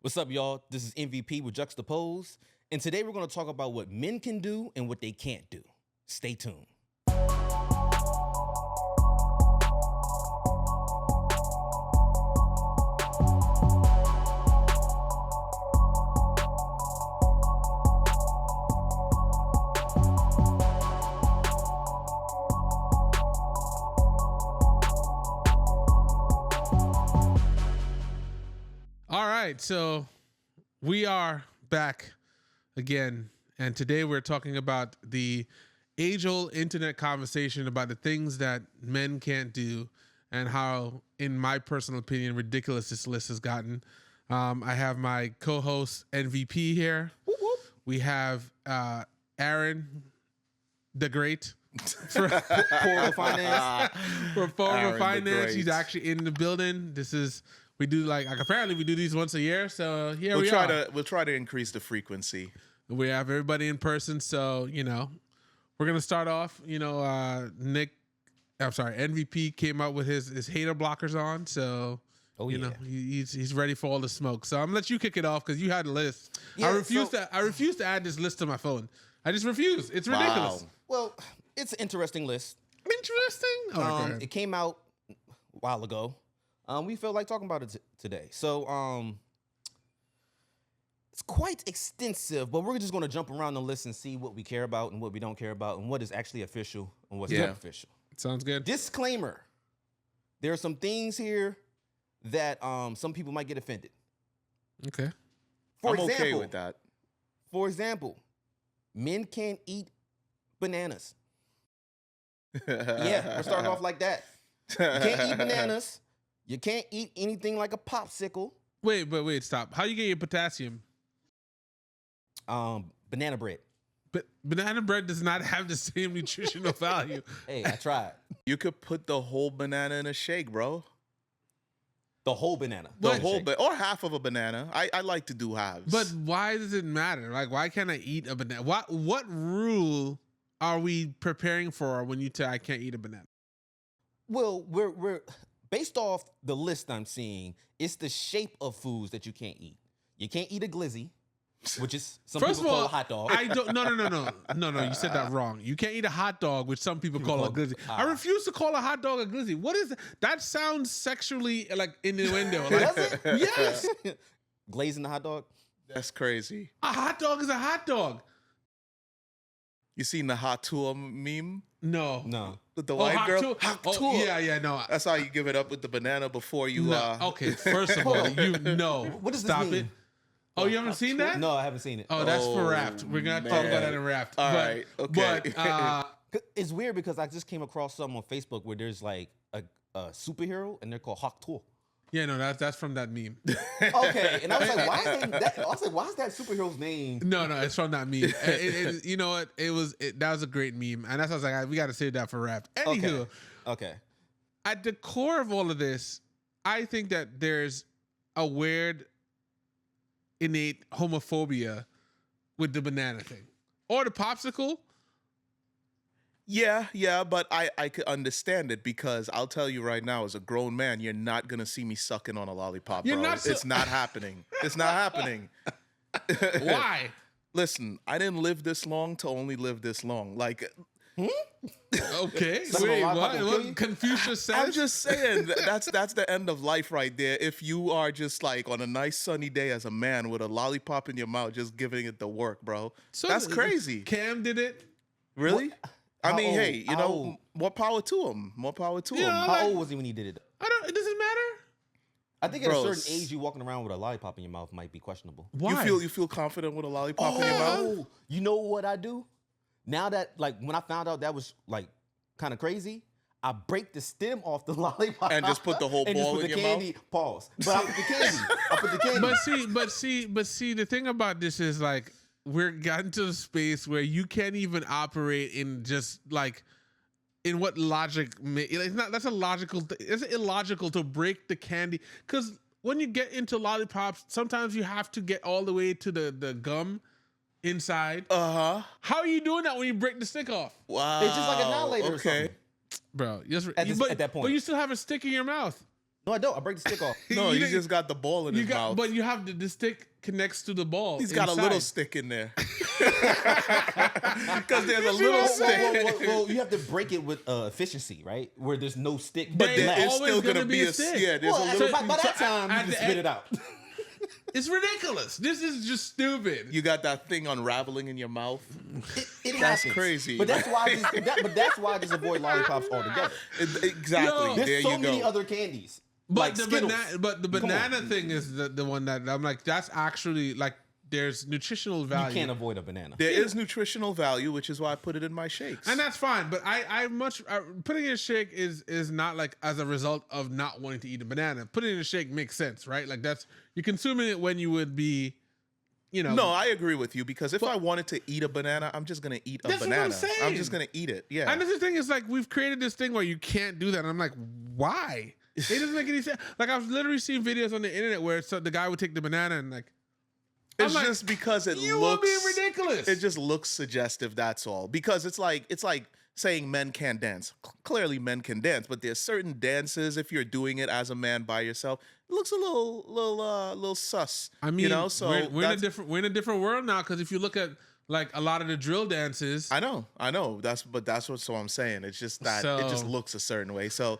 What's up, y'all? This is MVP with Juxtaposed, and today we're going to talk about what men can do and what they can't do. Stay tuned. All right, so we are back again, and today we're talking about the age-old internet conversation about the things that men can't do and how, in my personal opinion, ridiculous this list has gotten. I have my co-host MVP here. Whoop, whoop. We have Aaron the Great Portal Finance. for Forward Aaron the Finance. Great. He's actually in the building. We do like apparently we do these once a year. So here We'll we try to increase the frequency. We have everybody in person. So, we're going to start off, MVP came out with his hater blockers on. So, he's ready for all the smoke. So I'm gonna let you kick it off because you had a list. Yeah, I refuse to add this list to my phone. I just refuse. It's ridiculous. Wow. Well, it's an interesting list. Interesting. Oh, okay. It came out a while ago. We felt like talking about it today. So it's quite extensive, but we're just going to jump around the list and see what we care about and what we don't care about and what is actually official and what's not official. Sounds good. Disclaimer. There are some things here that some people might get offended. Okay. I'm okay with that. For example, men can't eat bananas. Yeah, we're starting off like that. You can't eat bananas. You can't eat anything like a popsicle. Wait, stop. How you get your potassium? Banana bread. But banana bread does not have the same nutritional value. Hey, I tried. You could put the whole banana in a shake, bro. The whole banana. The whole or half of a banana. I like to do halves. But why does it matter? Like, why can't I eat a banana? What rule are we preparing for when you tell I can't eat a banana? Well, we're based off the list I'm seeing, it's the shape of foods that you can't eat. You can't eat a glizzy, which is some First people of all, call a hot dog. I don't. No. You said that wrong. You can't eat a hot dog, which some people call a glizzy. I refuse to call a hot dog a glizzy. What is that? Sounds sexually like innuendo. Like, Does it? yes, Glazing the hot dog? That's crazy. a hot dog is a hot dog. You seen the hot tool meme? No. With the white girl? Hot tool. Yeah, no. That's how you give it up with the banana before you Okay, first of all, What does this Stop mean? it. Oh, you haven't seen that? No, I haven't seen it. Oh, that's for Wrapped. We're gonna talk about that in Wrapped. All right, okay. But It's weird because I just came across something on Facebook where there's like a superhero and they're called Hawk Tool. yeah, no, that's from that meme. Okay, and I was like, why is that superhero's name? No, it's from that meme. You know what? That was a great meme, and that's why I was like, we got to save that for Wrapped. Anywho, Okay. at the core of all of this, I think that there's a weird innate homophobia with the banana thing or the popsicle. Yeah, but I could understand it because I'll tell you right now, as a grown man, you're not gonna see me sucking on a lollipop, bro. It's not happening. It's not happening. Why? Listen, I didn't live this long to only live this long. Like, Okay. Sucking Wait, on a lollipop will kill you? what? Confucius says. I'm just saying that's the end of life right there. If you are just like on a nice sunny day as a man with a lollipop in your mouth, just giving it the work, bro. So that's crazy. Cam did it. Really? I How mean, old? hey, How old? more power to him. More power to him. Yeah. How old was he when he did it? It doesn't matter. I think at Bro, a certain age, you walking around with a lollipop in your mouth might be questionable. Why? You feel confident with a lollipop in your mouth? Oh, you know what I do? Now that, like, when I found out that was, like, kind of crazy, I break the stem off the lollipop. And just put the whole and just ball put in the your candy, mouth? Pause. But I put the candy. I put the candy. But see, the thing about this is like we're gotten to a space where you can't even operate in just like in what logic. It's not. That's a logical. It's illogical to break the candy because when you get into lollipops, sometimes you have to get all the way to the gum inside. How are you doing that when you break the stick off? Wow. It's just like annihilator or something. Bro, At that point. But you still have a stick in your mouth. No, I don't. I break the stick off. No, You he's didn't- just got the ball in his mouth. But you have the stick connects to the ball. He's got a little inside. stick in there. Because there's a see little what I'm stick. Well, you have to break it with efficiency, right? Where there's no stick. But There's there is always still gonna going to be be a a stick. yeah. There's well, a little. by that so time, at you the can spit end- it out. It's ridiculous. This is just stupid. You got that thing unraveling in your mouth. It That's happens. crazy. But that's why. I just avoid lollipops altogether. Exactly. Yo. There's there so you many go. other candies. But like the Skittles. banana thing is the one that I'm like, that's actually like there's nutritional value. You can't avoid a banana. There is nutritional value, which is why I put it in my shakes. And that's fine, but putting in a shake is not like as a result of not wanting to eat a banana. Putting in a shake makes sense, right? Like that's you're consuming it when you would be, you know. No, I agree with you because if I wanted to eat a banana, I'm just gonna eat a That's what I'm banana. saying. just gonna eat it. Yeah. And the thing is, like, we've created this thing where you can't do that. And I'm like, why? It doesn't make any sense. Like, I've literally seen videos on the internet where the guy would take the banana and like, It's I'm like, just because it you looks are being ridiculous. It just looks suggestive. That's all. Because it's like saying men can't dance. Clearly, men can dance, but there's certain dances. If you're doing it as a man by yourself, it looks a little sus. I mean, you know, so we're in a different world now because if you look at like a lot of the drill dances, I know. That's what I'm saying. It's just that So- it just looks a certain way. So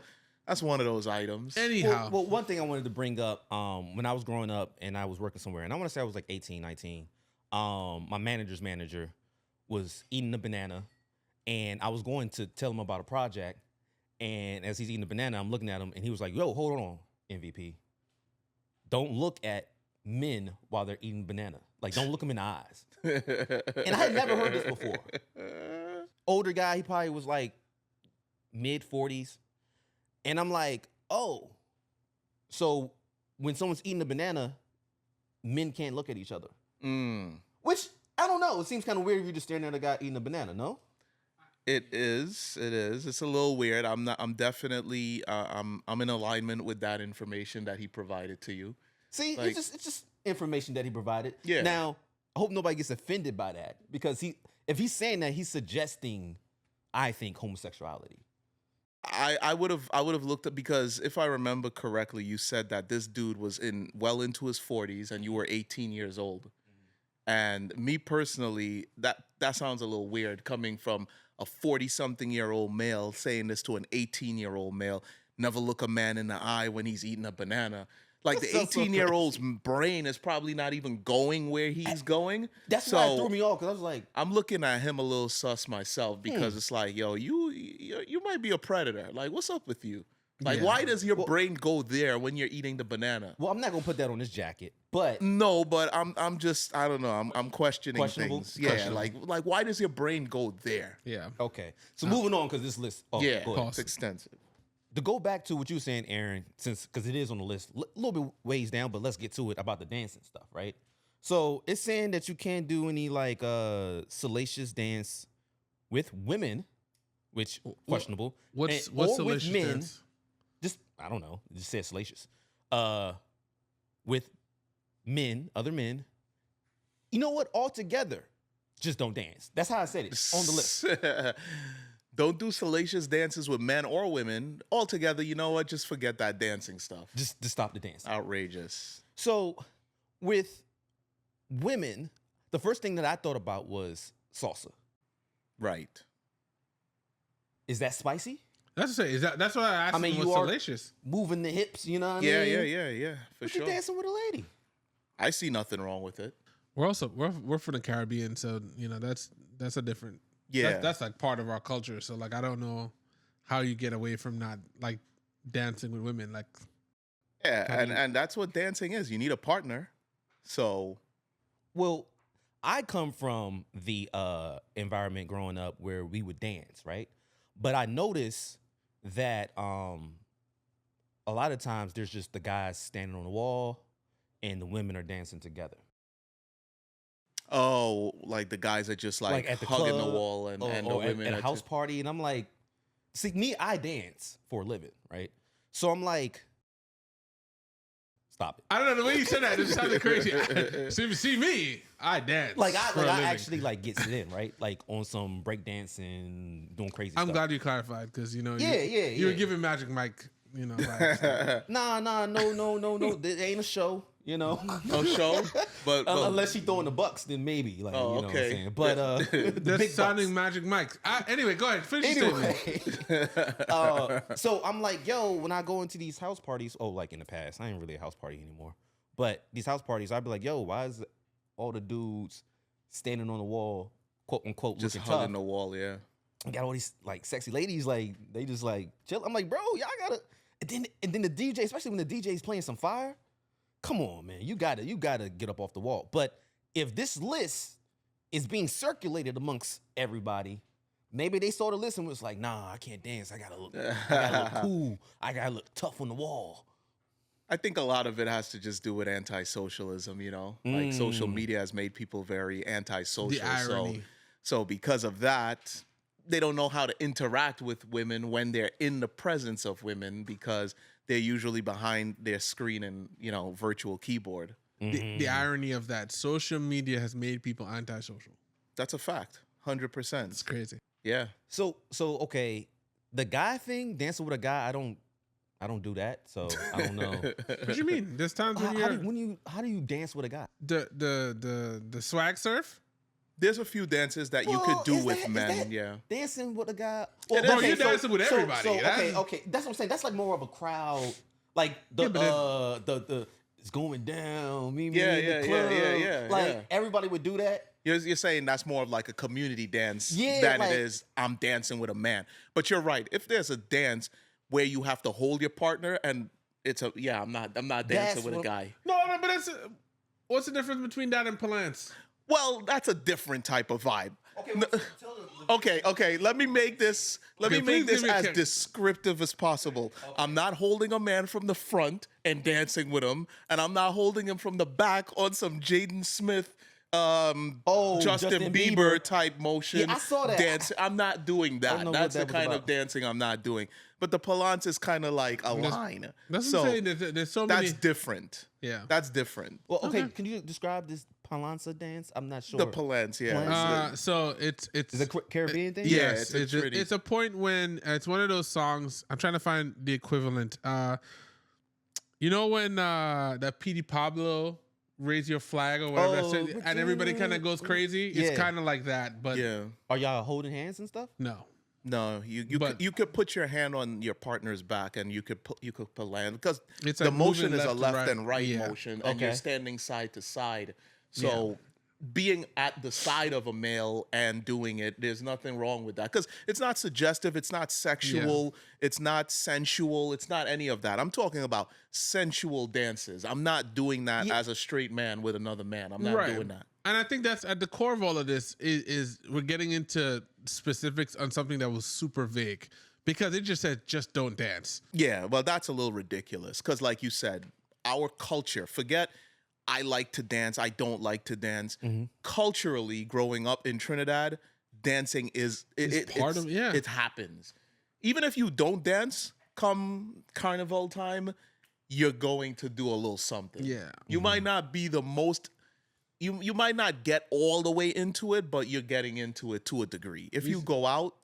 that's one of those items. anyhow. Well, one thing I wanted to bring up, when I was growing up and I was working somewhere, and I want to say I was like 18, 19, my manager's manager was eating a banana, and I was going to tell him about a project, and as he's eating the banana, I'm looking at him, and he was like, yo, hold on, MVP. Don't look at men while they're eating banana. Like, don't look them in the eyes. And I had never heard this before. Older guy, he probably was like mid-40s. And I'm like, oh, so when someone's eating a banana, men can't look at each other. Which, I don't know. It seems kind of weird if you're just staring at a guy eating a banana, no? It is. It's a little weird. I'm definitely I'm in alignment with that information that he provided to you. See, Like- it's just information that he provided. Yeah. Now, I hope nobody gets offended by that because if he's saying that, he's suggesting, I think, homosexuality. I would have looked at, because if I remember correctly, you said that this dude was well into his 40s and you were 18 years old. And me personally, that sounds a little weird coming from a 40-something-year-old male saying this to an 18-year-old male. Never look a man in the eye when he's eating a banana. Like, the That's so 18-year-old's brain is probably not even going where he's going. That's why it threw me off because I was like, I'm looking at him a little sus myself because it's like, yo, you might be a predator. Like, what's up with you? Like, why does your brain go there when you're eating the banana? well, I'm not going to put that on this jacket, but No, but I'm just, I don't know. I'm questioning Questionable? things. Yeah, Questionable. like why does your brain go there? yeah. okay. So moving on because this list, Yeah, go ahead. it's extensive. To go back to what you were saying, Aaron, because it is on the list, a little bit ways down, but let's get to it about the dancing stuff, right? So it's saying that you can't do any like salacious dance with women, which questionable. What's or with salacious men. dance? Just I don't know. It just says salacious. With men, other men. You know what? Altogether, just don't dance. That's how I said it on the list. Don't do salacious dances with men or women. Altogether, you know what? Just forget that dancing stuff. Just to stop the dancing. Outrageous. So with women, the first thing that I thought about was salsa. Right. Is that spicy? That's what I say. That's why I asked I mean, him you what's are salacious. moving the hips, you know what I Yeah, mean? yeah, for But sure. you're dancing with a lady. I see nothing wrong with it. We're from the Caribbean, so you know that's a different. Yeah. that's like part of our culture. So like I don't know how you get away from not like dancing with women. Like Yeah, How do you- and that's what dancing is. You need a partner. So Well, I come from the environment growing up where we would dance, right? But I noticed that a lot of times there's just the guys standing on the wall and the women are dancing together. like the guys are just like at the hugging club the wall and or the women at a are house just- party. And I'm like, see, me, I dance for a living, right? So I'm like, stop it. I don't know the way you said that. It sounded crazy. see me, I dance. Like for a I living. actually like gets it in, right? Like on some break dancing, doing crazy I'm stuff. glad you clarified because you know Yeah, you were yeah. giving Magic Mike you know. Like, No. There ain't a show, you know. No show, but Unless she throwing the bucks, then maybe. Like, Oh, you know okay. what I'm saying? But the that's big sounding bucks. Magic Mike. Anyway, go ahead. Finish your statement. Anyway, so I'm like, yo, when I go into these house parties, like in the past, I ain't really a house party anymore. But these house parties, I'd be like, yo, why is all the dudes standing on the wall, quote unquote, just looking hugging tough? the wall. Yeah. And got all these like sexy ladies, like they just like chill. I'm like, bro, y'all gotta. And then the DJ, especially when the DJ's playing some fire, come on, man, you gotta get up off the wall. But if this list is being circulated amongst everybody, maybe they saw the list and was like, nah, I can't dance. I gotta look cool. I gotta look tough on the wall. I think a lot of it has to just do with anti-socialism, you know? Like social media has made people very anti-social. The irony. So because of that, they don't know how to interact with women when they're in the presence of women because they're usually behind their screen and, you know, virtual keyboard. The irony of that, social media has made people antisocial. That's a fact. 100%. It's crazy. Yeah. So okay, the guy thing, dancing with a guy, I don't do that, so I don't know. What do you mean? There's times when how do you dance with a guy? the swag surf. There's a few dances that you could do with men. Yeah. Dancing with a guy. Bro, you're dancing with everybody. So, okay. That's what I'm saying. That's like more of a crowd. Like the it's going down. Me in the club. Yeah. Like everybody would do that. You're saying that's more of like a community dance Yeah, than like, it is I'm dancing with a man. But you're right. If there's a dance where you have to hold your partner and I'm not dancing with a guy. No, but what's the difference between that and Palance? Well, that's a different type of vibe. Okay. Let me make this as descriptive as possible. Okay. I'm not holding a man from the front and dancing with him, and I'm not holding him from the back on some Jaden Smith, Justin Bieber type motion. Yeah, I saw that. Dance. I'm not doing that. That's the kind of dancing I'm not doing. But the Palance is kind of like a line. That's what I'm saying. There's so many. That's different. Yeah. That's different. Well, okay. Can you describe this Palance dance? I'm not sure. The Palance, yeah. So it's is it a Caribbean thing? Yes, it's a point when it's one of those songs. I'm trying to find the equivalent. You know when that P.D. Pablo Raise Your Flag or whatever, and everybody kind of goes crazy. Yeah. It's kind of like that, but Are y'all holding hands and stuff? No, you could put your hand on your partner's back and you could Palance because the like motion is a left left and right motion, and you're standing side to side. So being at the side of a male and doing it, there's nothing wrong with that because it's not suggestive, it's not sexual, it's not sensual, it's not any of that. I'm talking about sensual dances. I'm not doing that as a straight man with another man. I'm not doing that. And I think that's at the core of all of this is we're getting into specifics on something that was super vague because it just said, just don't dance. Yeah, well, that's a little ridiculous because like you said, our culture, forget I like to dance, I don't like to dance. Culturally, growing up in Trinidad, dancing is it happens. Even if you don't dance, come carnival time, you're going to do a little something. Yeah. You might not be the most you might not get all the way into it, but you're getting into it to a degree. If you go out,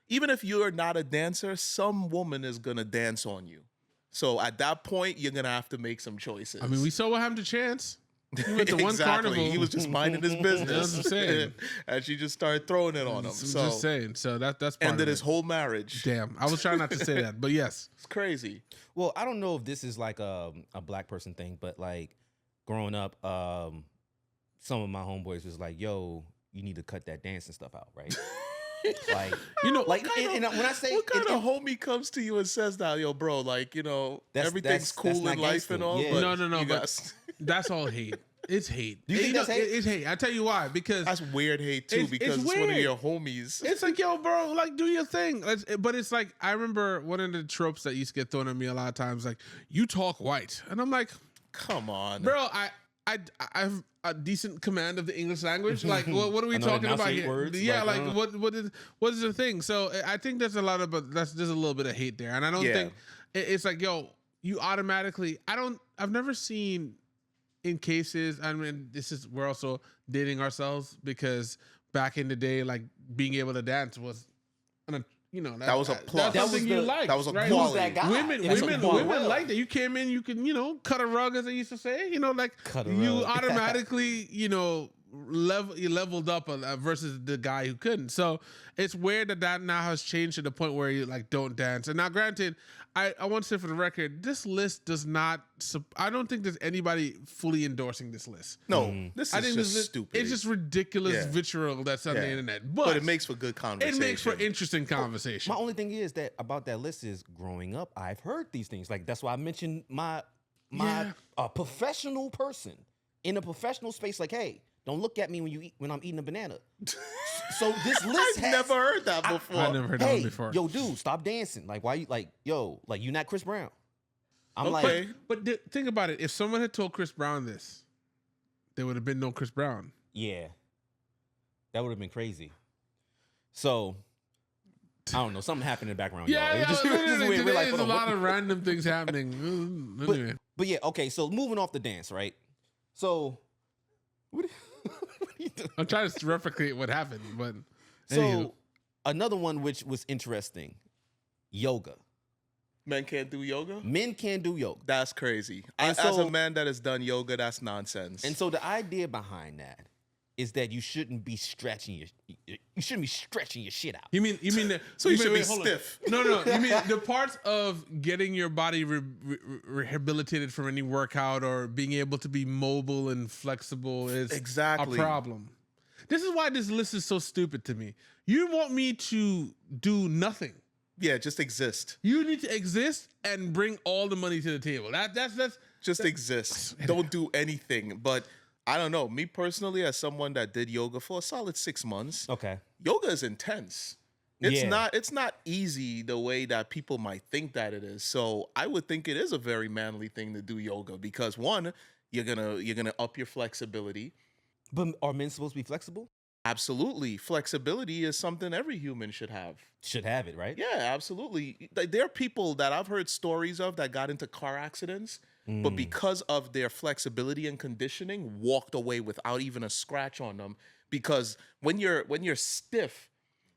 even if you're not a dancer, some woman is gonna dance on you. So at that point, you're gonna have to make some choices. I mean, we saw what happened to Chance. He went to one carnival. He was just minding his business. That's what I'm saying. And she just started throwing it on him. So just saying. So that's part ended of his whole marriage. Damn. I was trying not to say that, but yes. It's crazy. Well, I don't know if this is like a black person thing, but like growing up, some of my homeboys was like, "Yo, you need to cut that dancing stuff out, right?" Like, you know, like when I say, what kind of homie comes to you and says that, yo, bro, like, you know, everything's cool in life and all, yeah. but no, but that's all hate. It's hate. Do you think that's hate? It's hate. I tell you why. Because that's weird hate too. Because it's one of your homies. It's like, yo, bro, like, do your thing. But it's like, I remember one of the tropes that used to get thrown at me a lot of times, like, you talk white, and I'm like, come on, bro, I have a decent command of the English language. Like, what are we talking about here? Words, yeah, like what is the thing? So I think there's a little bit of hate there, and I don't think it's like, yo, you automatically. I've never seen in cases. I mean, we're also dating ourselves because back in the day, like being able to dance was you know, That was a plus. That's That something was you the- like. that was a right? quality. That guy. Women, That's women, what- women well. like that. You came in, you can, you know, cut a rug, as they used to say. You know, like Cut a you rug. automatically, you know, you leveled up versus the guy who couldn't. So it's weird that now has changed to the point where you like don't dance. And now, granted, I want to say for the record, this list does not. I don't think there's anybody fully endorsing this list. No, this I is think just this stupid. It's just ridiculous Yeah. vitriol that's on the Yeah. internet. but it makes for good it conversation. makes for interesting conversation. My only thing is that about that list is growing up, I've heard these things. Like that's why I mentioned my Yeah. professional person in a professional space. Like, hey, don't look at me when I'm eating a banana. So this list I've has, never heard that before. I've never heard that hey, one before. yo, dude, stop dancing. Like, why you like, yo, like you not Chris Brown? I'm Okay. like, But think about it. If someone had told Chris Brown this, there would have been no Chris Brown. yeah, that would have been crazy. So I don't know, something happened in the background. y'all. It was just literally, weird. We're like, there's hold a on, lot what- of random things happening. Anyway. But yeah, okay. So moving off the dance, right? So what are you doing? I'm trying to replicate what happened, but So anywho. another one which was interesting, yoga. Men can't do yoga? Men can do yoga. That's crazy. And As so- a man that has done yoga, that's nonsense. And so the idea behind that is that you shouldn't be stretching your shit out. You mean the, So you mean- should be wait, hold on. stiff. No, you mean the parts of getting your body rehabilitated from any workout or being able to be mobile and flexible is Exactly. a problem. This is why this list is so stupid to me. You want me to do nothing. Yeah, just exist. You need to exist and bring all the money to the table. That's Just exist. Don't do anything. But I don't know. Me personally, as someone that did yoga for a solid 6 months, Okay. yoga is intense. It's Yeah. not easy the way that people might think that it is. So I would think it is a very manly thing to do yoga because one, you're gonna up your flexibility. But are men supposed to be flexible? Absolutely. Flexibility is something every human should have. Should have it, right? Yeah, absolutely. Like, there are people that I've heard stories of that got into car accidents, but because of their flexibility and conditioning, walked away without even a scratch on them. Because when you're stiff,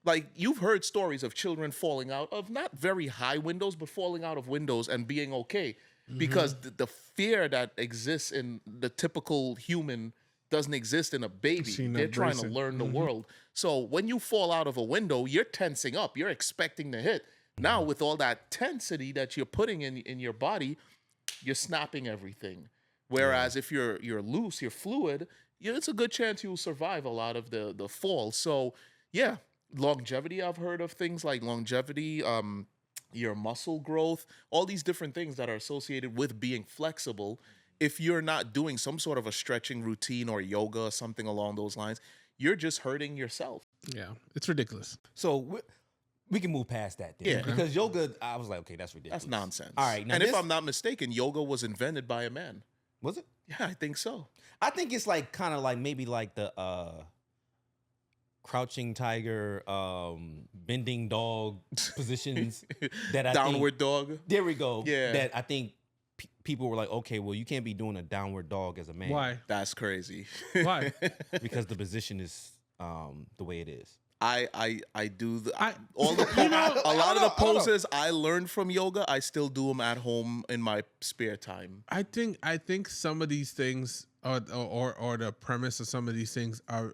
like you've heard stories of children falling out of not very high windows, but falling out of windows and being okay. Because the fear that exists in the typical human doesn't exist in a baby. Seen They're that trying to bracing. learn the world. So when you fall out of a window, you're tensing up. You're expecting to hit. Now with all that tensity that you're putting in your body, you're snapping everything. Whereas if you're loose, you're fluid, it's a good chance you'll survive a lot of the fall. So yeah, longevity. I've heard of things like longevity, your muscle growth, all these different things that are associated with being flexible. If you're not doing some sort of a stretching routine or yoga or something along those lines, you're just hurting yourself. yeah, it's ridiculous. So we can move past that then. Yeah. Because yoga, I was like, okay, that's ridiculous. That's nonsense. All right. Now and if this- I'm not mistaken, yoga was invented by a man. Was it? Yeah, I think so. I think it's like kind of like maybe like the crouching tiger, bending dog positions that I Downward think, dog. there we go. Yeah. That I think people were like, okay, well, you can't be doing a downward dog as a man. Why? That's crazy. Why? Because the position is the way it is. I do I- all the You know, a lot of the hold on. poses I learned from yoga. I still do them at home in my spare time. I think some of these things or the premise of some of these things are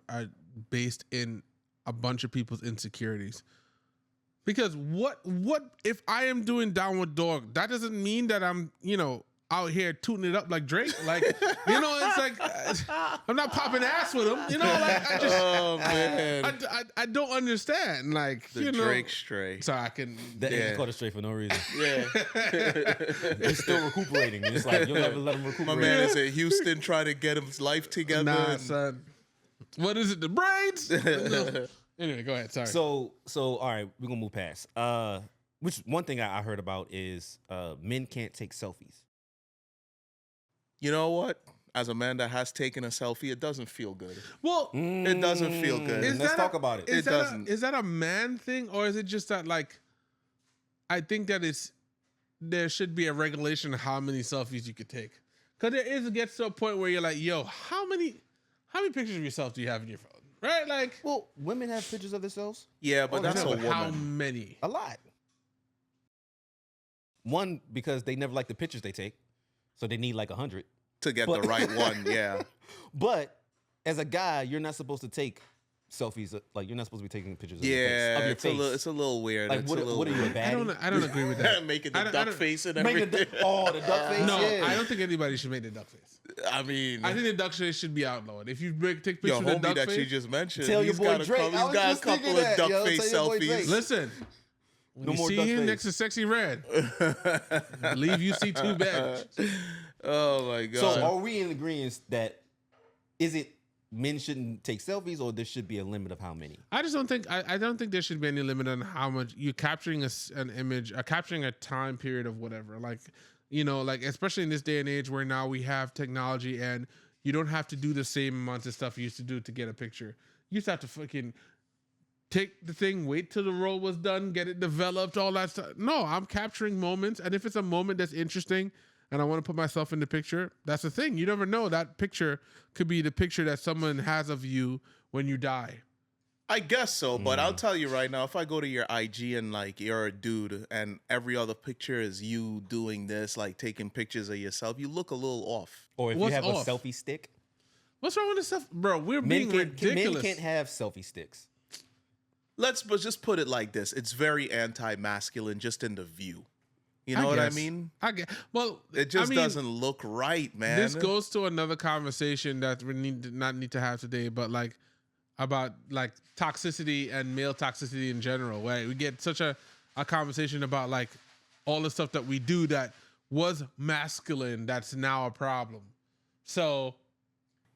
based in a bunch of people's insecurities. Because what if I am doing downward dog? That doesn't mean that I'm, out here tooting it up like Drake. Like, it's like I'm not popping ass with him. Like I just Oh man, I don't understand. Like, the Drake stray. So I can That Yeah. is caught it straight for no reason. Yeah, He's still recuperating. It's like you'll never let him my recuperate. man is in Houston trying to get his life together. Nah, and- son. What is it? The braids? No. Anyway, go ahead. Sorry. So all right, we're gonna move past. Which one thing I heard about is men can't take selfies. You know what? As a man that has taken a selfie, it doesn't feel good. well, It doesn't feel good. Is Let's that talk a- about it. It is that doesn't. is that a man thing, or is it just that like? I think that there should be a regulation of how many selfies you could take, because it gets to a point where you're like, yo, how many pictures of yourself do you have in your phone, right? Like, Well, women have pictures of themselves. Yeah, but that's a but woman. how many? A lot. One, because they never like the pictures they take, so they need like 100. To get But- the right one, yeah. But as a guy, you're not supposed to take selfies. Like you're not supposed to be taking pictures of Yeah, your it's face. a little weird. Like it's what, a little what are you, a weird. baddie? I don't agree with that. Making I the don't- I duck don't- face and Make everything. the duck face. No, yeah. I don't think anybody should make the duck face. I mean, I think the duck face should be outlawed. If you take your pictures of the homie duck that face, you just mentioned, Tell your he's boy got a Drake. couple, I he's was got a just thinking couple of that, duck yo. face Tell your boy selfies. Drake. listen. When No you more see duck him face. next to Sexy Red, believe you see two bad bitches. Oh my god! So are we in agreement that is it men shouldn't take selfies or there should be a limit of how many? I just don't think I don't think there should be any limit on how much you're capturing an image, capturing a time period of whatever. Like, like especially in this day and age where now we have technology and you don't have to do the same amounts of stuff you used to do to get a picture. You used to have to fucking take the thing, wait till the roll was done, get it developed, all that stuff. No, I'm capturing moments, and if it's a moment that's interesting and I want to put myself in the picture, that's the thing. You never know. That picture could be the picture that someone has of you when you die. I guess so, but I'll tell you right now, if I go to your IG and like you're a dude and every other picture is you doing this, like taking pictures of yourself, you look a little off. Or if What's you have off? a selfie stick? What's wrong with this stuff? Bro, we're being Men ridiculous. can't have selfie sticks. But just put it like this: it's very anti-masculine, just in the view. You know what I guess. mean? I get, well, It just I mean, doesn't look right, man. This goes to another conversation that we not need to have today, but like about like toxicity and male toxicity in general. Right? We get such a conversation about like all the stuff that we do that was masculine that's now a problem. So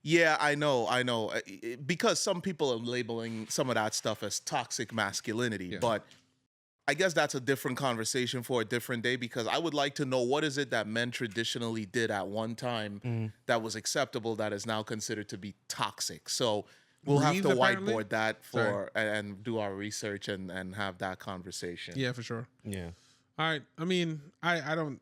Yeah, I know. Because some people are labeling some of that stuff as toxic masculinity, but I guess that's a different conversation for a different day, because I would like to know, what is it that men traditionally did at one time that was acceptable that is now considered to be toxic? So we'll have Breathe, to apparently? whiteboard that and do our research and have that conversation. yeah, for sure. Yeah. All right. I mean, I don't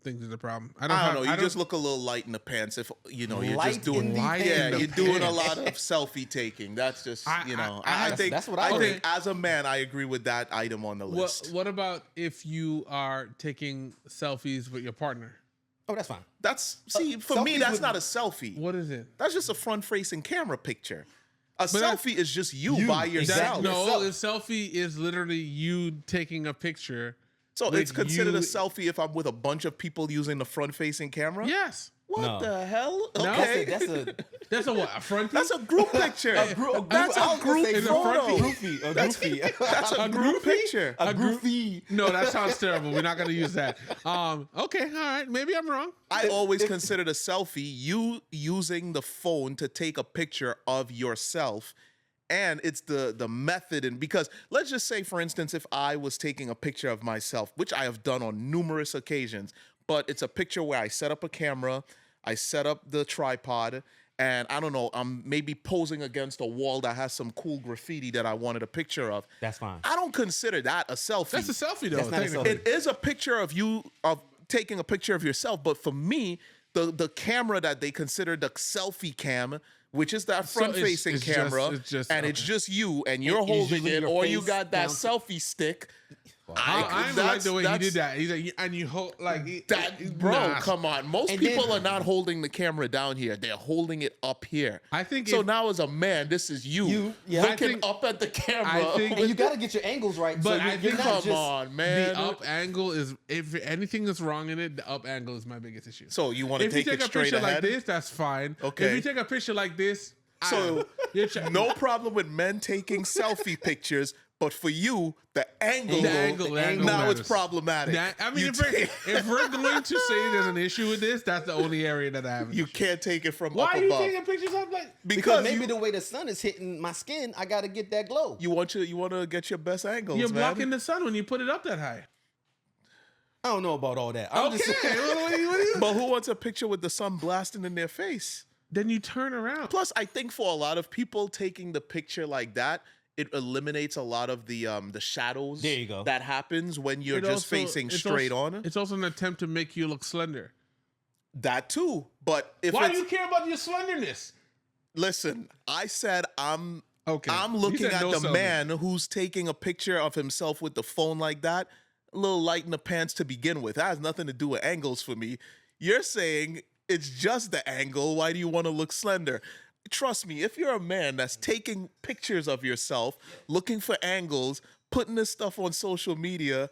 think there's a problem. I don't know. You just look a little light in the pants if you're Light just doing. in the Light Yeah, in the you're doing a pants. lot of selfie taking. That's just I think that's what I think as a man I agree with that item on the list. What about if you are taking selfies with your partner? Oh, that's fine. That's for me selfies that's with- not a selfie. What is it? That's just a front-facing camera picture. A that- selfie is just you by yourself. No, the selfie is literally you taking a picture. So with it's considered a you- selfie if I'm with a bunch of people using the front-facing camera? Yes. What No. the hell? No. Okay. That's a That's a what? A front? That's a group picture. That's I a was gonna group say Is it a front photo. goofy. A goofy. That's a group picture. A goofy. No, that sounds terrible. We're not gonna use that. Okay, all right. Maybe I'm wrong. I always considered a selfie you using the phone to take a picture of yourself. And it's the method, and because let's just say, for instance, if I was taking a picture of myself, which I have done on numerous occasions, but it's a picture where I set up a camera, I set up the tripod, and I don't know, I'm maybe posing against a wall that has some cool graffiti that I wanted a picture of. That's fine. I don't consider that a selfie. That's a selfie though. That's not a technically. selfie. It is a picture of you taking a picture of yourself, but for me, the camera that they consider the selfie cam, which is that So front-facing it's camera, it's just and it's just you, and you're It's holding usually it, your or you face got that down to- selfie stick. I even like the way he did that. He's like, and you hold like That, bro, nah. come on. Most And people then- are not holding the camera down here; they're holding it up here. I think so. if- Now, as a man, this is you, yeah. looking I think- up at the camera. I think- And you got to get your angles right. But so I you're think- not come just, on, man. The up angle is, if anything is wrong in it, the up angle is my biggest issue. So you want to If you take take it a straight picture ahead? like this, that's fine. Okay. If you take a picture like this, So, you're try- no problem with men taking selfie pictures, but for you, the angle, The angle now matters. it's problematic. I mean, You if we're going to say there's an issue with this, that's the only area that I have. an you issue. can't take it from Why up are you above taking pictures of like? because because maybe the way the sun is hitting my skin, I got to get that glow. you want to get your best angles. You're man. blocking the sun when you put it up that high. I don't know about all that. I'm Okay, just what do you- But who wants a picture with the sun blasting in their face? then you turn around. Plus, I think for a lot of people, taking the picture like that, it eliminates a lot of the shadows. There you go. That happens when you're It just also- facing it's straight also- on. It's also an attempt to make you look slender. That too. But if Why it's, do you care about your slenderness? listen, I said I'm Okay. I'm He looking said at no the selling. man who's taking a picture of himself with the phone like that, a little light in the pants to begin with. That has nothing to do with angles for me. You're saying it's just the angle. Why do you want to look slender? Trust me, if you're a man that's taking pictures of yourself, looking for angles, putting this stuff on social media,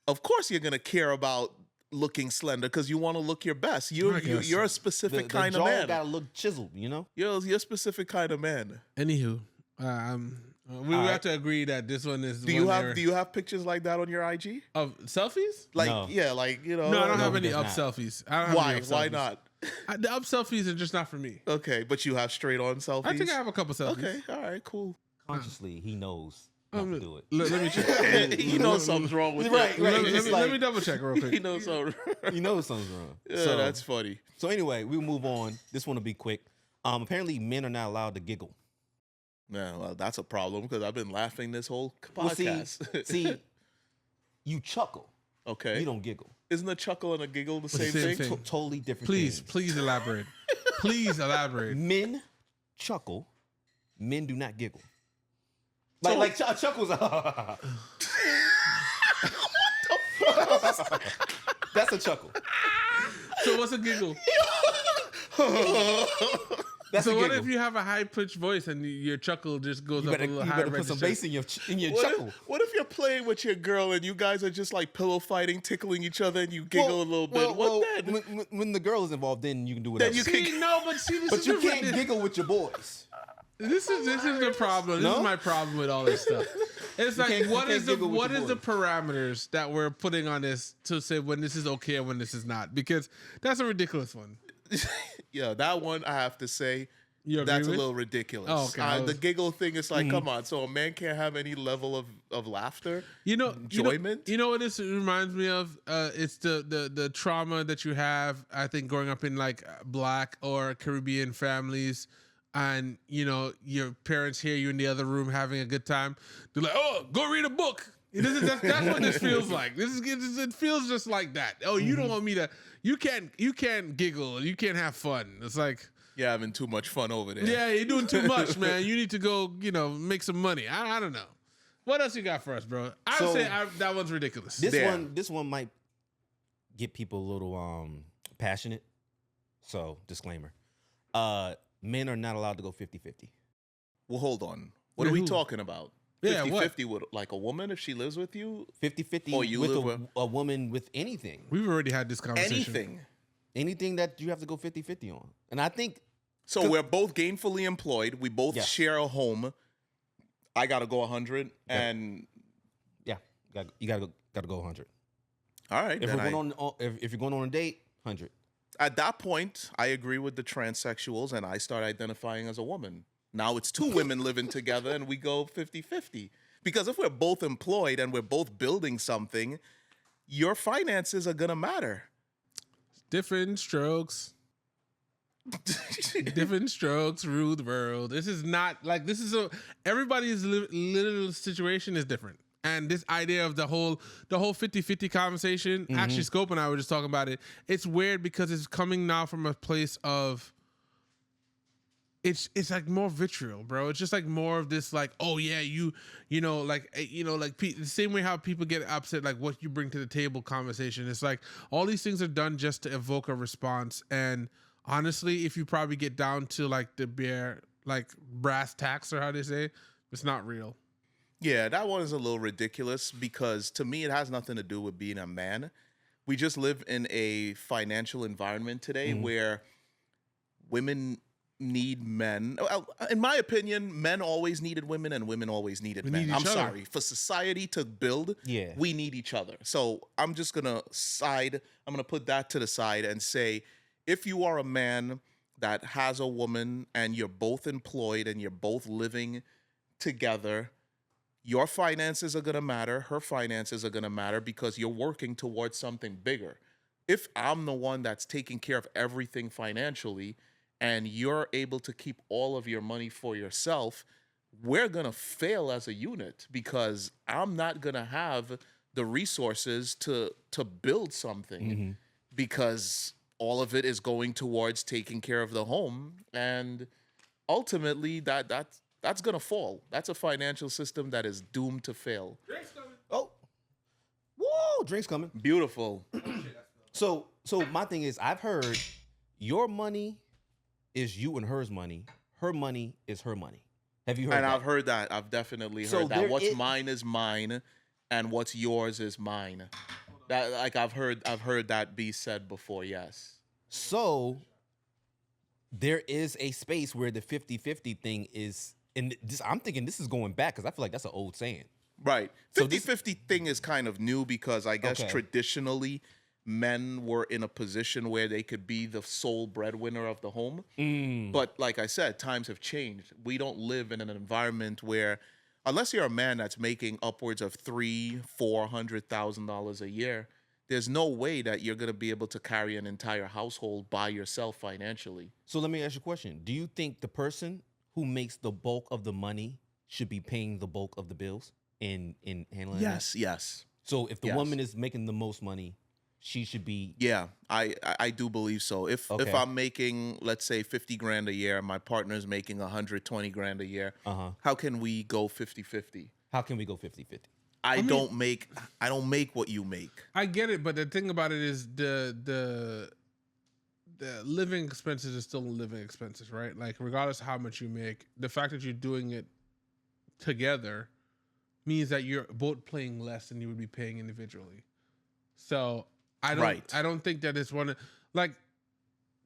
of course you're gonna care about looking slender because you want to look your best. I guess. You're a The, specific the kind of jaw man. gotta look chiseled, you know. You're a specific kind of man. Anywho, we All have right. to agree that this one is. Do you have pictures like that on your IG? of selfies? Like No. yeah, like you know. No, I don't No, have he any does up not. selfies. I don't have Why? any up Why selfies. not? The up selfies are just not for me. Okay, but you have straight on selfies. I think I have a couple selfies. Okay, all right, cool. Consciously, he knows not to do it. Let me check. He knows something's wrong with Right, it. right. Let It's me, like- let me double check real He quick. knows something. He knows something's wrong. Yeah, that's funny. So anyway, we'll move on. This one will be quick. Apparently, men are not allowed to giggle. Man, well, that's a problem because I've been laughing this whole Well, podcast. see, you chuckle. Okay. You don't giggle. Isn't a chuckle and a giggle the the same, same thing? thing. Totally different. Please, things. please elaborate. Please elaborate. Men chuckle. Men do not giggle. Like a chuckle's. That's a chuckle. So what's a giggle? That's So a what giggle. if you have a high pitched voice and your chuckle just goes up a little you higher better put some register? bass in your What chuckle. what if you're playing with your girl and you guys are just like pillow fighting, tickling each other, and you giggle a little bit? What then? When the girl is involved, then you can do whatever. you See, no, but see, this but is you the- can't giggle with your boys. This is the problem. This No? is my problem with all this stuff. It's like can't- what you is can't the giggle with what your is the boys. parameters that we're putting on this to say when this is okay and when this is not? Because that's a ridiculous one. Yeah, that one I have to say. You agree That's a with? little ridiculous. Oh, okay. The giggle thing is like, come on. So a man can't have any level of laughter. Enjoyment? You know what this reminds me of? It's the trauma that you have, I think, growing up in like Black or Caribbean families, and you know your parents hear you in the other room having a good time. They're like, "Oh, go read a book." That's what this feels like. It feels just like that. Oh, you don't want me to? You can't giggle. You can't have fun. It's like. You're having too much fun over there. Yeah, you're doing too much, man. You need to go, make some money. I don't know. What else you got for us, bro? I would So- say that one's ridiculous. This one might get people a little passionate. So, disclaimer. Men are not allowed to go 50-50. Well, hold on. What Yeah, are we who? talking about? Yeah, 50-50 with like a woman if she lives with you? 50-50 Or you with live with- a woman with anything. We've already had this conversation. Anything. Anything that you have to go 50-50 on. And I think So we're both gainfully employed. We both Yes. share a home. I gotta go 100, and yeah, you gotta go 100. all right. If then we're going on if you're going on a date, 100. at that point, I agree with the transsexuals, and I start identifying as a woman. Now it's two women living together, and we go 50-50. Because if we're both employed and we're both building something, your finances are gonna matter. Different strokes. Different strokes rule the world. This is not like everybody's little situation is different. And this idea of the whole 50-50 conversation, actually Scope and I were just talking about it. It's weird because it's coming now from a place of it's like more vitriol, bro. It's just like more of this like, oh yeah, the same way how people get upset like what you bring to the table conversation. It's like all these things are done just to evoke a response. And honestly, if you probably get down to like the bare like brass tacks or how they say, it's not real. Yeah, that one is a little ridiculous because to me, it has nothing to do with being a man. We just live in a financial environment today where women need men. Well, in my opinion, men always needed women and women always needed We men. need I'm each other. sorry. For society to build, Yeah. we need each other. So I'm just going to put that to the side and say, if you are a man that has a woman and you're both employed and you're both living together, your finances are going to matter. Her finances are going to matter because you're working towards something bigger. If I'm the one that's taking care of everything financially and you're able to keep all of your money for yourself, we're going to fail as a unit because I'm not going to have the resources to build something because all of it is going towards taking care of the home. And ultimately that's that's gonna fall. That's a financial system that is doomed to fail. Oh, whoa, drinks coming. Beautiful. So my thing is, I've heard your money is you and hers money. Her money is her money. Have you heard And that? I've heard that. I've definitely So heard that. there What's is- mine is mine, and what's yours is mine. That like I've heard that be said before. Yes. So there is a space where the 50-50 thing is, and this, I'm thinking this is going back because I feel like that's an old saying. Right. So 50-50 thing is kind of new because I guess Okay. traditionally men were in a position where they could be the sole breadwinner of the home. But like I said, times have changed. We don't live in an environment where, unless you're a man that's making upwards of $300,000-$400,000 a year, there's no way that you're gonna be able to carry an entire household by yourself financially. So let me ask you a question. Do you think the person who makes the bulk of the money should be paying the bulk of the bills in handling that? Yes. So if the Yes. woman is making the most money, she should be. Yeah, I do believe so. If Okay. I'm making, let's say, 50 grand a year, and my partner's making 120 grand a year, how can we go 50-50? How can we go 50-50? I don't make what you make. I get it, but the thing about it is the living expenses are still living expenses, right? Like regardless of how much you make, the fact that you're doing it together means that you're both paying less than you would be paying individually. So I don't think that it's one of, like,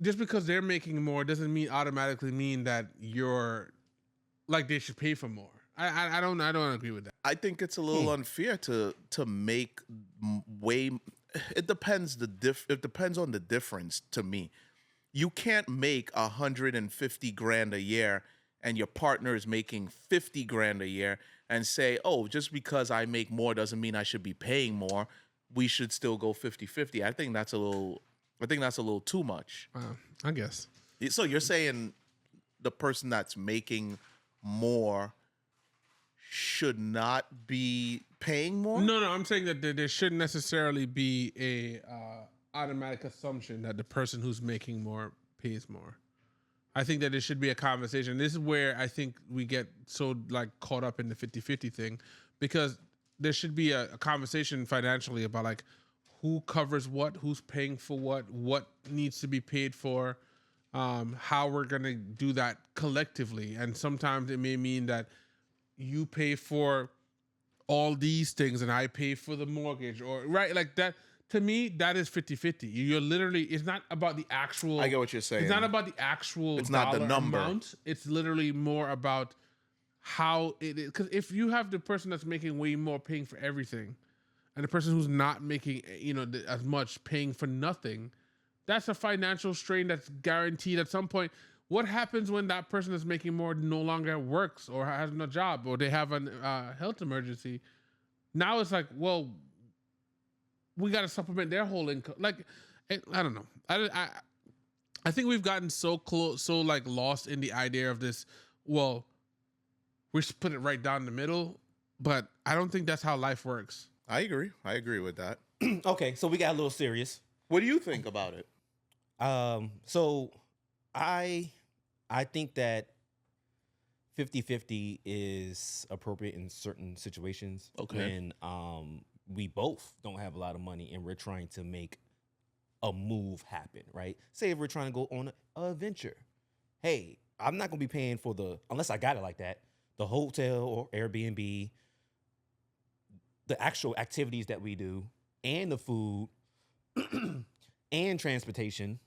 just because they're making more doesn't automatically mean that you're like they should pay for more. I don't agree with that. I think it's a little unfair to make way. It depends it depends on the difference to me. You can't make 150 grand a year and your partner is making 50 grand a year and say, oh, just because I make more doesn't mean I should be paying more. We should still go 50-50. I think that's a little too much. I guess. So you're saying the person that's making more should not be paying more? No, I'm saying that there shouldn't necessarily be a automatic assumption that the person who's making more pays more. I think that there should be a conversation. This is where I think we get so like caught up in the 50-50 thing, because there should be a conversation financially about like who covers what, who's paying for what needs to be paid for, how we're going to do that collectively. And sometimes it may mean that you pay for all these things and I pay for the mortgage, or right, like that. To me, that is 50-50. You're literally, it's not about the actual. I get what you're saying. It's not about the actual. It's not the dollar number. amount. It's literally more about how it is. Because if you have the person that's making way more paying for everything, and the person who's not making, as much paying for nothing, that's a financial strain that's guaranteed at some point. What happens when that person that's making more no longer works or has no job or they have a health emergency? Now it's like, well, we got to supplement their whole income. Like, I don't know. I think we've gotten so close, so like lost in the idea of this. Well, we should put it right down the middle, but I don't think that's how life works. I agree with that. Okay, so we got a little serious. What do you think about it? So I think that 50-50 is appropriate in certain situations. Okay. When we both don't have a lot of money and we're trying to make a move happen, right? Say if we're trying to go on a venture. Hey, I'm not gonna be paying for unless I got it like that, the hotel or Airbnb, the actual activities that we do, and the food and transportation.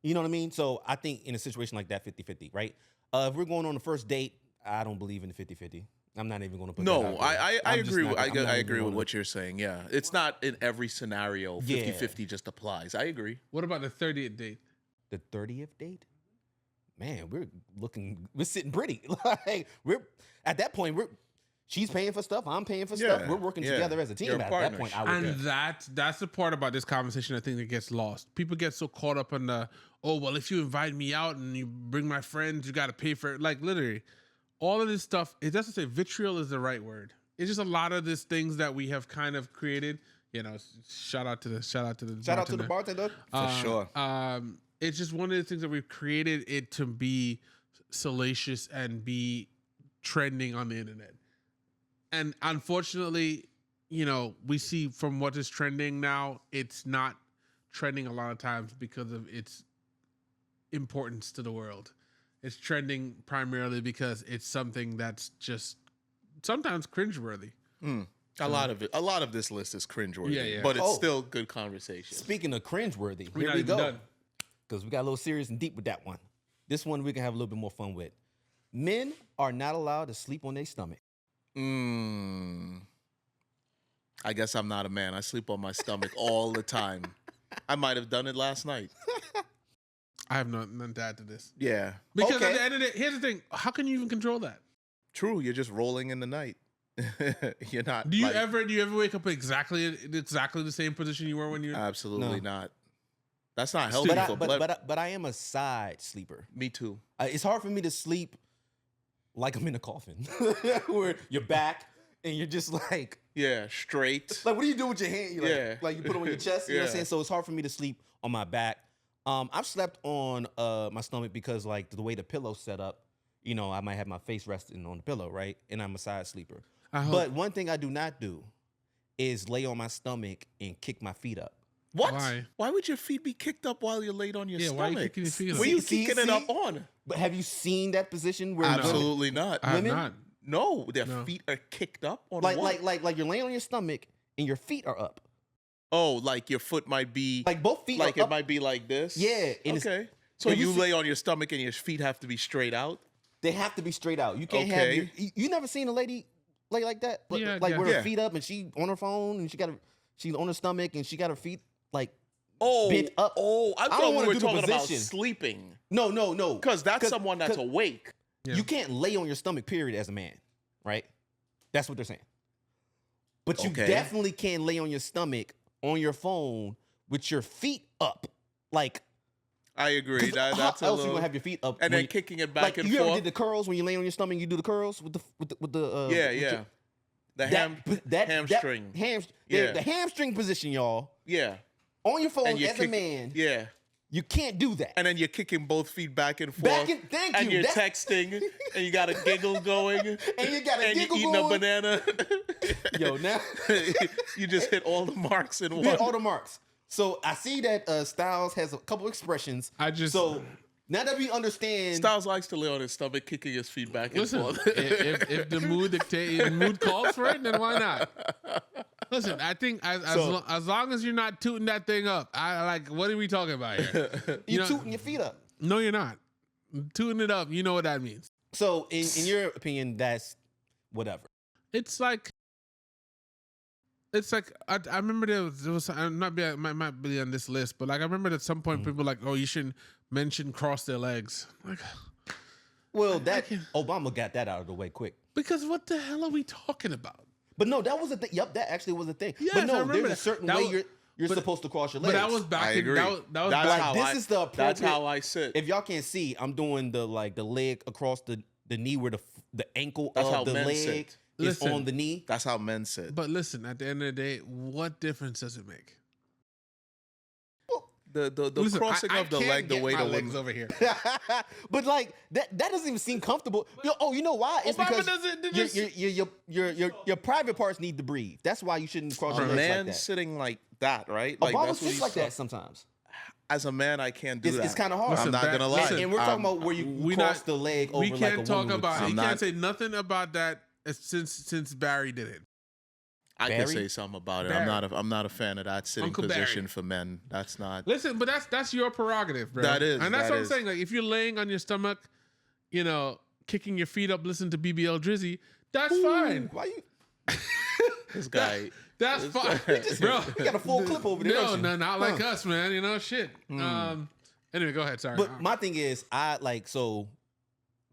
You know what I mean? So I think in a situation like that, 50-50, right? If we're going on the first date, I don't believe in the 50-50. I'm not even going to put that No, out there. I I'm just agree. not- I I'm not agree even with gonna- what you're saying. Yeah, it's not in every scenario. 50-50 just applies. I agree. What about the 30th date? The 30th date? Man, we're sitting pretty. Like at that point, she's paying for stuff, I'm paying for stuff. Yeah, We're working yeah. together as a team. You're At partners. that point, I would And that's the part about this conversation I think that gets lost. People get so caught up in the, oh, well, if you invite me out and you bring my friends, you got to pay for it. Like literally, all of this stuff, it doesn't say vitriol is the right word. It's just a lot of these things that we have kind of created. Shout out to the bartender. For sure. It's just one of the things that we've created it to be salacious and be trending on the internet. And unfortunately, we see from what is trending now, it's not trending a lot of times because of its importance to the world. It's trending primarily because it's something that's just sometimes cringeworthy. A lot of this list is cringeworthy. Yeah. But it's still good conversation. Speaking of cringeworthy, We're here not we even go. done. Because we got a little serious and deep with that one. This one we can have a little bit more fun with. Men are not allowed to sleep on their stomach. I guess I'm not a man. I sleep on my stomach all the time. I might have done it last night. I have none to add to this. Yeah. Because Okay. at the end of the day, here's the thing: how can you even control that? True. You're just rolling in the night. You're not. Do you ever wake up exactly the same position you were when you? Absolutely No. not. That's not healthy But I, for but, blood. but I am a side sleeper. Me too. It's hard for me to sleep like I'm in a coffin, where you're back and you're just like, Yeah, straight. what do you do with your hand? You like you put it on your chest. You know what I'm Yeah. saying? So it's hard for me to sleep on my back. I've slept on my stomach because like the way the pillow's set up, I might have my face resting on the pillow, right? And I'm a side sleeper. But one thing I do not do is lay on my stomach and kick my feet up. What? Why? Would your feet be kicked up while you're laid on your Yeah, stomach? why are you kicking your feet up? Where you See, kicking it see? up on? But have you seen that position where Absolutely not. I have women? not. No, their No. feet are kicked up on like what? you're laying on your stomach and your feet are up, Oh, like your foot might be like both feet like are it up. might be like this. Yeah, and it's- Okay. So have you you seen- lay on your stomach and your feet have to be straight out. They have to be straight out. You can't have Okay. you never seen a lady lay like that? Yeah, Like yeah. with her Yeah. feet up and she on her phone and she's on her stomach and she got her feet like Oh, bent up. Oh, I don't thought we wanna were do the talking about position. sleeping. no. Because that's someone that's 'cause awake. Yeah. You can't lay on your stomach, period, as a man, right? That's what they're saying. But you Okay. definitely can't lay on your stomach on your phone with your feet up. Like, I agree. 'cause That's how a else you little. gonna have your feet up? And when then you- kicking it back like, and you ever forth. did the curls when you lay on your stomach? You do the curls with the Yeah, with yeah. your- The hamstring. Yeah. Yeah. The hamstring position, y'all. Yeah. On your phone And you as a man, Yeah. you can't do that. And then you're kicking both feet back and forth. Thank and you. you're That's- texting and you got a giggle going. And you got a and giggle you're eating going. a banana. Yo, now You just hit all the marks in we one. hit all the marks. So I see that Styles has a couple expressions. So now that we understand, Styles likes to lay on his stomach, kicking his feet back and Listen, forth. if the mood calls for it, then why not? Listen, I think as long as you're not tooting that thing up, I like. What are we talking about here? you know- tooting your feet up. No, you're not tooting it up. You know what that means? So in your opinion, that's whatever. It's like I remember there was I'm not be might be on this list, but like I remember at some point people were like, oh, you shouldn't mention cross their legs. Like, Well, Obama got that out of the way quick. because what the hell are we talking about? But no, that was a thing. Yep, that actually was a thing. Yes, but I no, remember there's a that. certain That way was- you're but- supposed to cross your But legs. that was back I in agree. that was That's back, how this is the That's appropriate- how I sit. If y'all can't see, I'm doing the leg across the knee where the ankle That's how of the men leg sit. is Listen. on the knee. That's how men sit. But listen, at the end of the day, what difference does it make? The Listen, crossing I of the can't leg, the get way my the legs woman. over here. But like that doesn't even seem comfortable. You know why? It's Obama because doesn't- your private parts need to breathe. That's why you shouldn't cross A your legs like man that. sitting like that, right? Like Obama that's what sits he's like so- that sometimes. As a man, I can't do that. It's kind of hard. I'm Listen, not gonna lie. listen, and we're talking Um, about where you we cross not- the leg over We like can't a talk woman would about. do. You I'm can't not- say nothing about that since Barry did it. I can Barry? say something about it. Barry. I'm not a fan of that sitting Uncle position Barry. for men. That's not. Listen, but that's your prerogative, bro. That is, and that's that what I'm is. saying. Like, if you're laying on your stomach, kicking your feet up, listen to BBL Drizzy, that's fine. Why you? This guy. That's This fine, guy- bro. You got a full clip over there. No, don't you? no, not like us, man. Shit. Anyway, go ahead. Sorry. But my thing is, so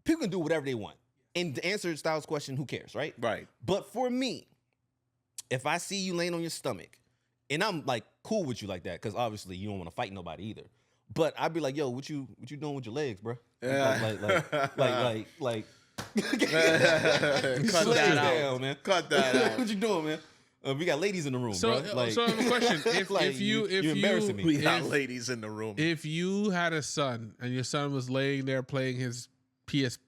people can do whatever they want. And to answer Styles' question, who cares, right? Right. But for me, if I see you laying on your stomach, and I'm like cool with you like that, because obviously you don't want to fight nobody either. But I'd be like, yo, what you doing with your legs, bro? Yeah. Like Cut Slow that down, out, man. Cut that out. What you doing, man? We got ladies in the room, so, bro. Like, so I have a question. If like, you're embarrassing me. We got if- ladies in the room. If you had a son and your son was laying there playing his PS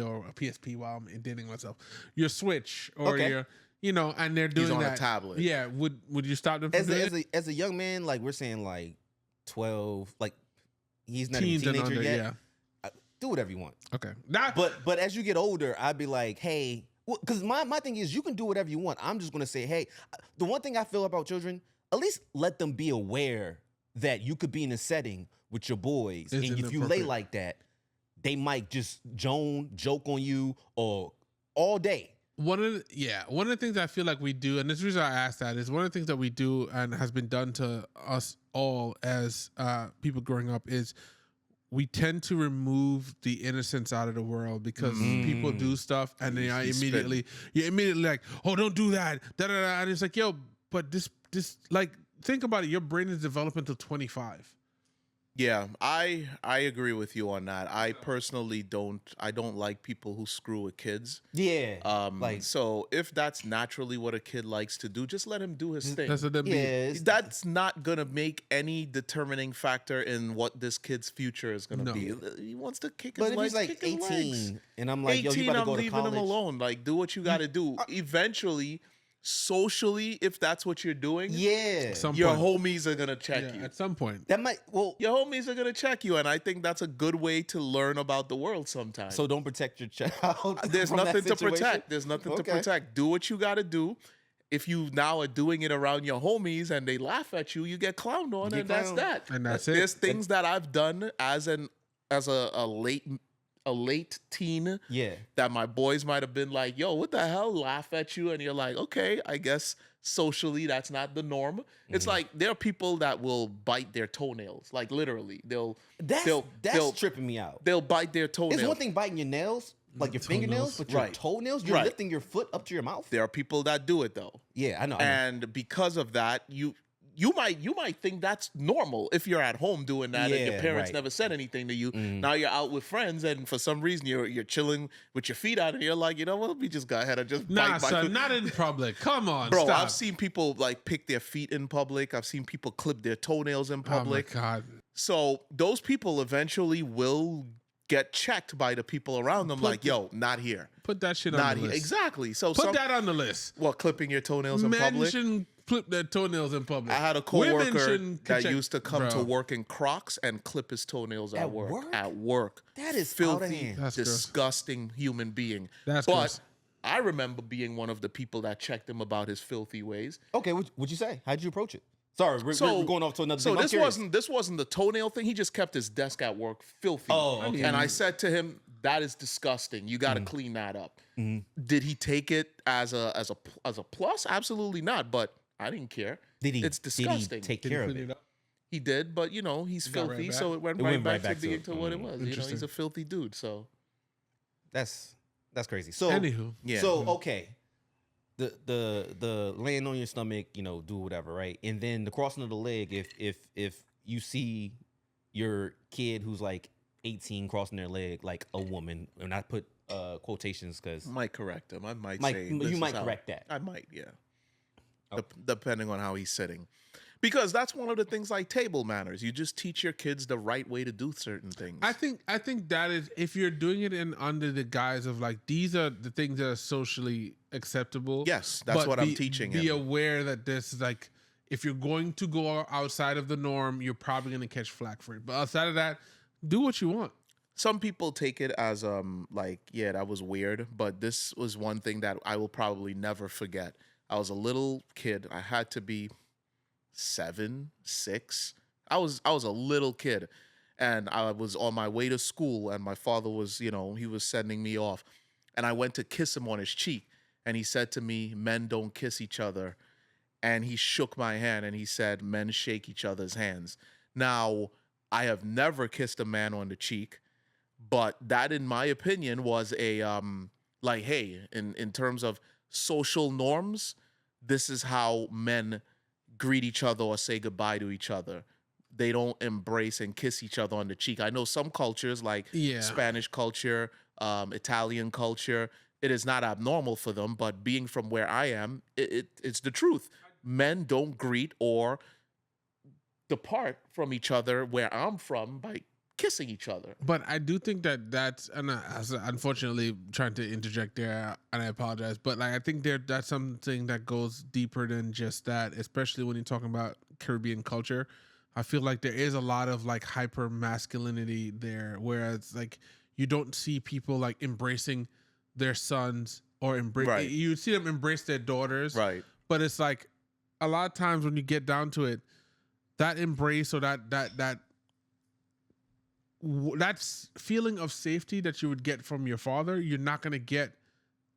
or a PSP while I'm dating myself. Your Switch or Okay. your, and they're doing He's on that. a tablet. Yeah, would you stop them from As doing it? a young man, like we're saying, like 12, like he's not Teens even a and teenager under, yet. Do whatever you want. Okay. But as you get older, I'd be like, hey, because my thing is you can do whatever you want. I'm just gonna say, hey, the one thing I feel about children, at least let them be aware that you could be in a setting with your boys, and It's if you lay inappropriate. like that, they might just joke on you or all day. One of the things I feel like we do, and this reason I asked that, is one of the things that we do and has been done to us all as people growing up is we tend to remove the innocence out of the world because people do stuff and then you're immediately like, oh, don't do that, da da da, and it's like, yo, but this like, think about it, your brain is developing till 25. Yeah, I agree with you on that. I personally don't like people who screw with kids. Yeah. So if that's naturally what a kid likes to do, just let him do his thing. That's what that means. That's not gonna make any determining factor in what this kid's future is gonna be. He wants to kick his But if legs. he's like kick his 18 legs. and I'm like, yo, you 18, better I'm go to leaving college. him alone. Like, do what you got to do. Eventually, socially, if that's what you're doing, Yeah. your homies are gonna check you. At some point. That might Your homies are gonna check you, and I think that's a good way to learn about the world sometimes. so don't protect your child. There's from that nothing to situation? protect. There's nothing to Okay. protect. Do what you got to do. If you now are doing it around your homies and they laugh at you, you get clowned on, You and get that's clowned. that. And that's it. There's things that I've done as a late teen Yeah. that my boys might have been like, yo, what the hell? Laugh at you. And you're like, okay, I guess socially that's not the norm. It's like there are people that will bite their toenails. Like literally. That's they'll tripping me out. they'll bite their toenails. It's one thing biting your nails, like your fingernails, but your Right. toenails, you're Right. lifting your foot up to your mouth. There are people that do it though. Yeah, I know. And because of that, you might think that's normal if you're at home doing that and your Yeah, parents right. never said anything to you. Now you're out with friends and for some reason you're chilling with your feet out and you're like, you know what, let me just go ahead and just Nah, bite my son, foot. not in public. Come on, Bro, stop. I've seen people like pick their feet in public. I've seen people clip their toenails in Oh my public. God. So those people eventually will get checked by the people around them like, yo, not here. Put that shit on Not the here. list. Exactly. So Put that on the list. clipping your toenails in Men public? shouldn't clip their toenails in public. I had a Women coworker shouldn't that check- used to come to Bro. work in Crocs and clip his toenails at At work. work? At work. That is out of filthy, hand. That's gross. disgusting human being. That's but gross. I remember being one of the people that checked him about his filthy ways. Okay, what'd you say? How'd you approach it? Sorry, we're going off to another So thing. I'm this curious. wasn't the toenail thing. He just kept his desk at work filthy. Oh, okay. And I said to him, "That is disgusting. You got to clean that up." Did he take it as a plus? Absolutely not. But I didn't care. Did he? It's disgusting. Did he take Did care you of clean it? it up? He did, but he's got right filthy, back? so it went It right went back right to back to being it. to what it was. He's Interesting. a filthy dude. So That's crazy. So Anywho. yeah. So okay, the laying on your stomach, do whatever, right? And then the crossing of the leg. If you see your kid who's like 18 crossing their leg like a woman, and I put quotations because I might correct him. I might Mike, say you this is might how- correct that. I might, yeah. Okay. Depending on how he's sitting. Because that's one of the things like table manners. You just teach your kids the right way to do certain things. I think that is, if you're doing it in under the guise of like, these are the things that are socially acceptable. Yes, that's but what I'm teaching Be him. aware that this is like, if you're going to go outside of the norm, you're probably going to catch flack for it. But outside of that, do what you want. Some people take it as like, yeah, that was weird, but this was one thing that I will probably never forget. I was a little kid. I had to be 7, 6. I was a little kid, and I was on my way to school, and my father was, he was sending me off, and I went to kiss him on his cheek, and he said to me, "Men don't kiss each other," and he shook my hand, and he said, "Men shake each other's hands." Now, I have never kissed a man on the cheek, but that, in my opinion, was a like, hey, in terms of social norms, this is how men greet each other or say goodbye to each other. They don't embrace and kiss each other on the cheek. I know some cultures, like Spanish culture, Italian culture, it is not abnormal for them, but being from where I am, it's the truth. Men don't greet or depart from each other where I'm from by kissing each other. But I do think that's, and unfortunately trying to interject there, and I apologize, but like I think that's something that goes deeper than just that, especially when you're talking about Caribbean culture. I feel like there is a lot of like hyper masculinity there, whereas like you don't see people like embracing their sons or embrace. You see them embrace their daughters, Right. But it's like a lot of times when you get down to it, that embrace or that feeling of safety that you would get from your father, you're not going to get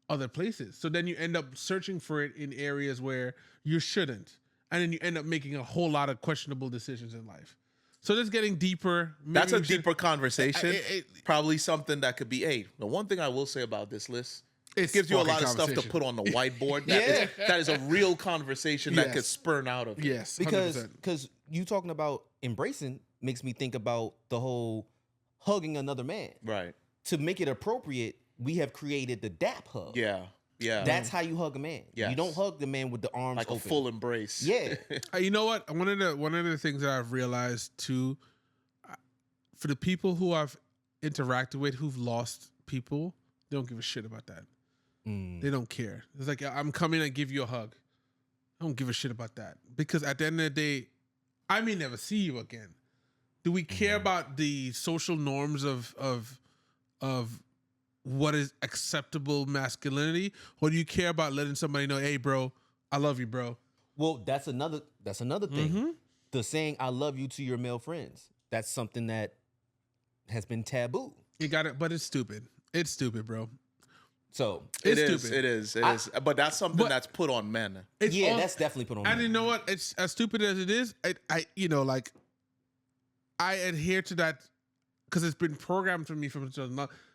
other places. So then you end up searching for it in areas where you shouldn't. And then you end up making a whole lot of questionable decisions in life. So just getting deeper. That's a deeper conversation. Probably something that could be, hey, the one thing I will say about this list, it gives you a lot of stuff to put on the whiteboard. That is a real conversation that could spurn out of it. Yes, because you talking about embracing makes me think about the whole hugging another man. Right. To make it appropriate, we have created the dap hug. Yeah. Yeah. That's how you hug a man. Yes. You don't hug the man with the arms like open. a full embrace. Yeah. You know what? One of the things that I've realized too, for the people who I've interacted with who've lost people, they don't give a shit about that. They don't care. It's like, I'm coming and give you a hug. I don't give a shit about that. Because at the end of the day, I may never see you again. Do we care about the social norms of what is acceptable masculinity, or do you care about letting somebody know, hey, bro, I love you, bro? Well, that's another thing. The saying "I love you" to your male friends. That's something that has been taboo. You got it, but it's stupid. It's stupid, bro. So it's stupid. It is. But that's something that's put on men. That's definitely put on men. And you know what? It's as stupid as it is. I adhere to that because it's been programmed for me from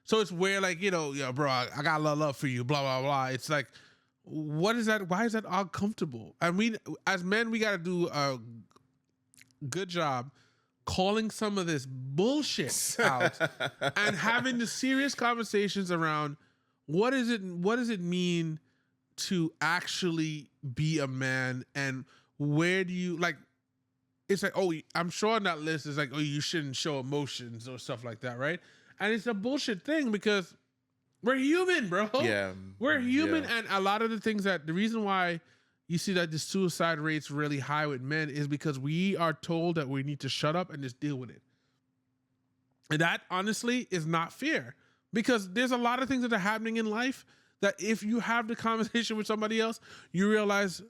so it's where like, bro, I got a lot of love for you, blah, blah, blah. It's like, what is that? Why is that uncomfortable? And we, as men, we got to do a good job calling some of this bullshit out and having the serious conversations around what does it mean to actually be a man, and where do you like, it's like, oh, I'm sure on that list is like, oh, you shouldn't show emotions or stuff like that, right? And it's a bullshit thing because we're human, bro. Yeah. We're human. Yeah. And a lot of the reason why you see that the suicide rate's really high with men is because we are told that we need to shut up and just deal with it. And that, honestly, is not fair. Because there's a lot of things that are happening in life that if you have the conversation with somebody else, you realize,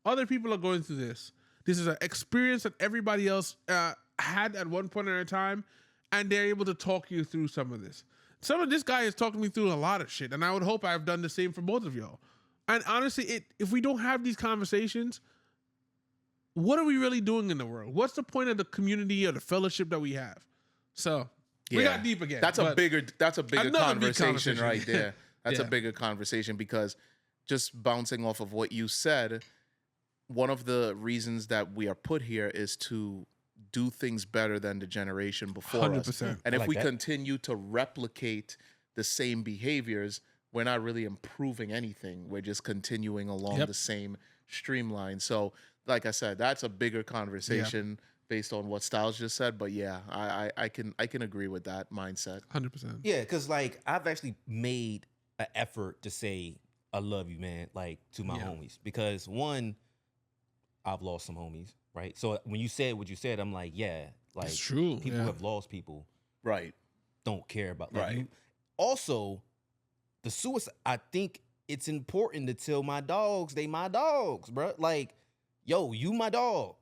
other people are going through this. This is an experience that everybody else had at one point in a time, and they're able to talk you through some of this. Some of this guy is talking me through a lot of shit, and I would hope I've done the same for both of y'all. And honestly, if we don't have these conversations, what are we really doing in the world? What's the point of the community or the fellowship that we have? So we got deep again. That's a bigger conversation right there. That's a bigger conversation, because just bouncing off of what you said, one of the reasons that we are put here is to do things better than the generation before 100%. us. And if we continue to replicate the same behaviors, we're not really improving anything. We're just continuing along the same streamline. So, like I said, that's a bigger conversation based on what Styles just said. But yeah, I can agree with that mindset. 100%. Yeah, because like I've actually made an effort to say I love you, man, like to my homies, because one, I've lost some homies, right? So when you said what you said, I'm like, yeah, like it's true. People have lost people, right? Don't care about that. Right. Also, the suicide. I think it's important to tell my dogs they my dogs, bro. Like, yo, you my dog.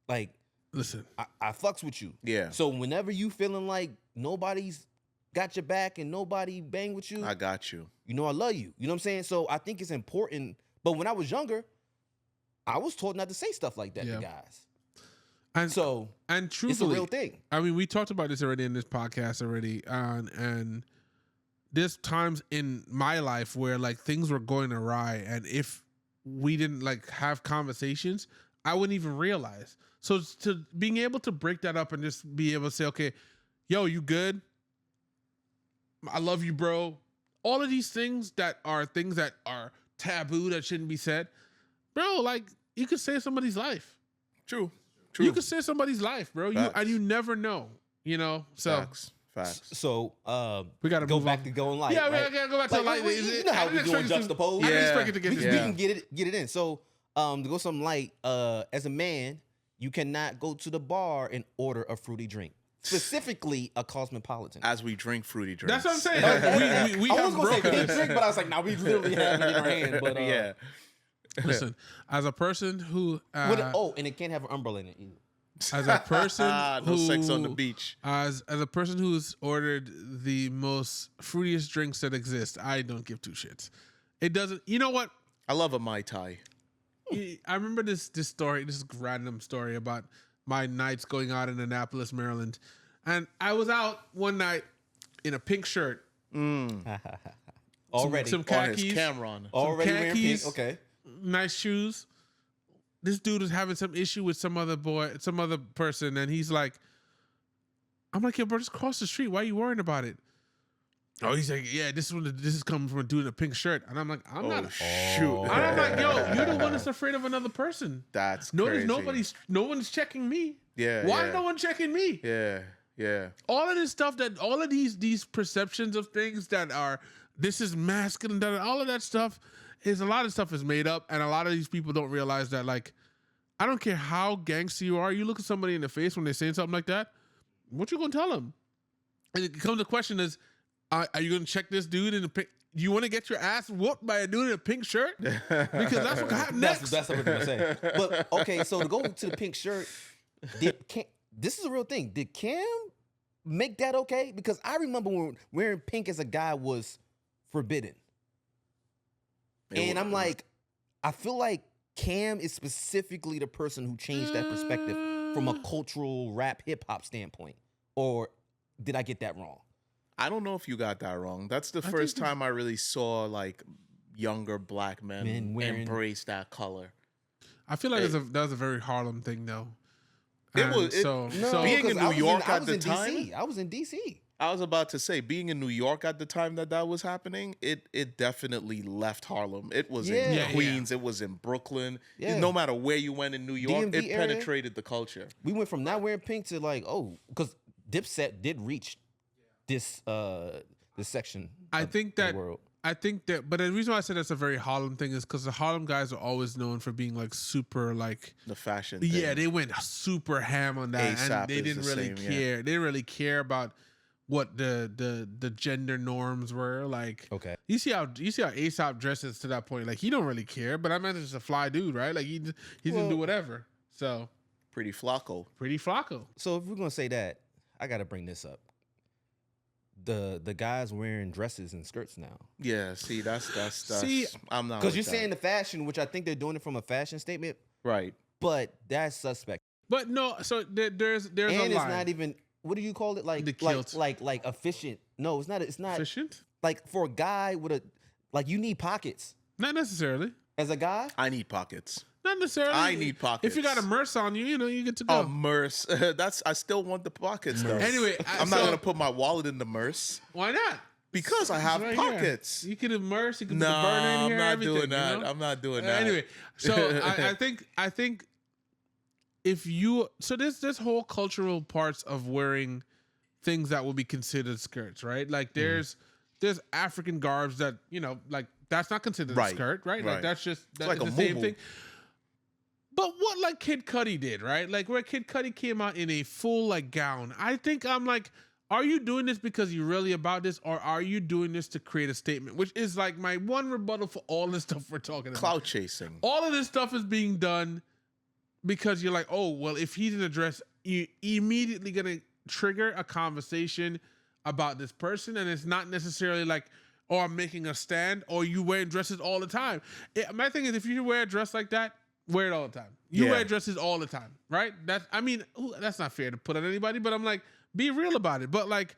Like, listen, I fucks with you. Yeah. So whenever you feeling like nobody's got your back and nobody bang with you, I got you. You know I love you. You know what I'm saying? So I think it's important. But when I was younger, I was told not to say stuff like that to guys. And truthfully, it's a real thing. I mean, we talked about this already in this podcast already, and there's times in my life where like things were going awry, and if we didn't like have conversations, I wouldn't even realize. So to being able to break that up and just be able to say, okay, yo, you good? I love you, bro. All of these things that are taboo that shouldn't be said. Bro, like, you could save somebody's life. True. You could save somebody's life, bro. And you never know. You know, so Facts. So we got to go move back on. to going light. Yeah, right? we gotta go back to Like, light. you know how we doing Juxtaposed. I didn't Yeah. expect it to get We this can deep. get it in. So to go something light, as a man, you cannot go to the bar and order a fruity drink, specifically a cosmopolitan. As we drink fruity drinks. That's what I'm saying. we I have was gonna say broken pink this. drink, but I was like, we literally have it in our hand. But Yeah. Listen, as a person who, and it can't have an umbrella in it either. as a person No sex on the beach. as a person who's ordered the most fruitiest drinks that exist, I don't give two shits. It doesn't. You know what? I love a Mai Tai. I remember this story, this random story about my nights going out in Annapolis, Maryland, and I was out one night in a pink shirt, Already, some On his khakis, Cameron. already wearing khakis. pink. Okay. nice shoes. This dude was having some issue with some other person, and he's like, I'm like, yo, bro, just cross the street. Why are you worrying about it? Oh, he's like, yeah, this is coming from a dude in a pink shirt. And I'm like, I'm not. Shoot. And I'm like, yo, you're the one that's afraid of another person. That's Notice crazy. no one's checking me. Yeah. Why yeah. no one checking me? Yeah. Yeah. All of this stuff all of these perceptions of things that are, this is masculine, all of that stuff is, a lot of stuff is made up. And a lot of these people don't realize that, like, I don't care how gangster you are. You look at somebody in the face when they're saying something like that. What you gonna tell them? And it comes, the question is, are you gonna check this dude in the pink? Do you want to get your ass whooped by a dude in a pink shirt? Because that's what happened next. That's what I was gonna say. But okay, so to go to the pink shirt, this is a real thing. Did Cam make that okay? Because I remember when wearing pink as a guy was forbidden. And I'm like, I feel like Cam is specifically the person who changed that perspective from a cultural rap hip hop standpoint. Or did I get that wrong? I don't know if you got that wrong. That's the first time I really saw like younger black men embrace that color. I feel like that was a very Harlem thing, though. It was being in New York at the time. I was in DC. I was about to say, being in New York at the time that was happening, it definitely left Harlem. It was in Queens. It was in Brooklyn. Yeah. No matter where you went in New York, DMV it area. penetrated the culture. We went from not wearing pink to like, because Dipset did reach this section. I think that, the world. but the reason why I said that's a very Harlem thing is because the Harlem guys are always known for being like super, like, The fashion thing. yeah, they went super ham on that, A$AP and they is didn't the really same, yeah. care. They didn't really care about what the gender norms were. Like, Okay. you see how A$AP dresses to that point. Like, he don't really care, but I mean, it's just a fly dude, right? Like, he's gonna do whatever. So Pretty Flacco. pretty Flacco. So if we're gonna say that, I gotta bring this up. The guys wearing dresses and skirts now. Yeah, see, that's See, I'm not Because with you're that. saying the fashion, which I think they're doing it from a fashion statement, right. but that's suspect. But no, so there's And a it's line. not even, what do you call it? Like The kilt. like efficient. No, it's not efficient. like for a guy with like you need pockets. Not necessarily. As a guy, I need pockets. Not necessarily. I need pockets. If you got a merce on you, you get to go. Merce. I still want the pockets though. Anyway, I'm not gonna put my wallet in the Merce Why not? because I have It's right here. pockets. You could immerse. You could No, put the burner in I'm here. not everything, doing that. You know? I'm not doing that. Anyway, so I think if you there's whole cultural parts of wearing things that will be considered skirts, right? Like there's African garbs that like that's not considered a Right, skirt, right? Like right. that's like the a same muumuu. thing. But what like Kid Cudi did, right? Like where Kid Cudi came out in a full like gown. I think I'm like, are you doing this because you're really about this, or are you doing this to create a statement? Which is like my one rebuttal for all this stuff we're talking about. Clout chasing. All of this stuff is being done because you're like, oh, well, if he's in a dress, you're immediately gonna trigger a conversation about this person, and it's not necessarily like, oh, I'm making a stand, or you wearing dresses all the time. My thing is, if you wear a dress like that, wear it all the time. You Yeah. wear dresses all the time, right? That's not fair to put on anybody, but I'm like, be real about it. But like,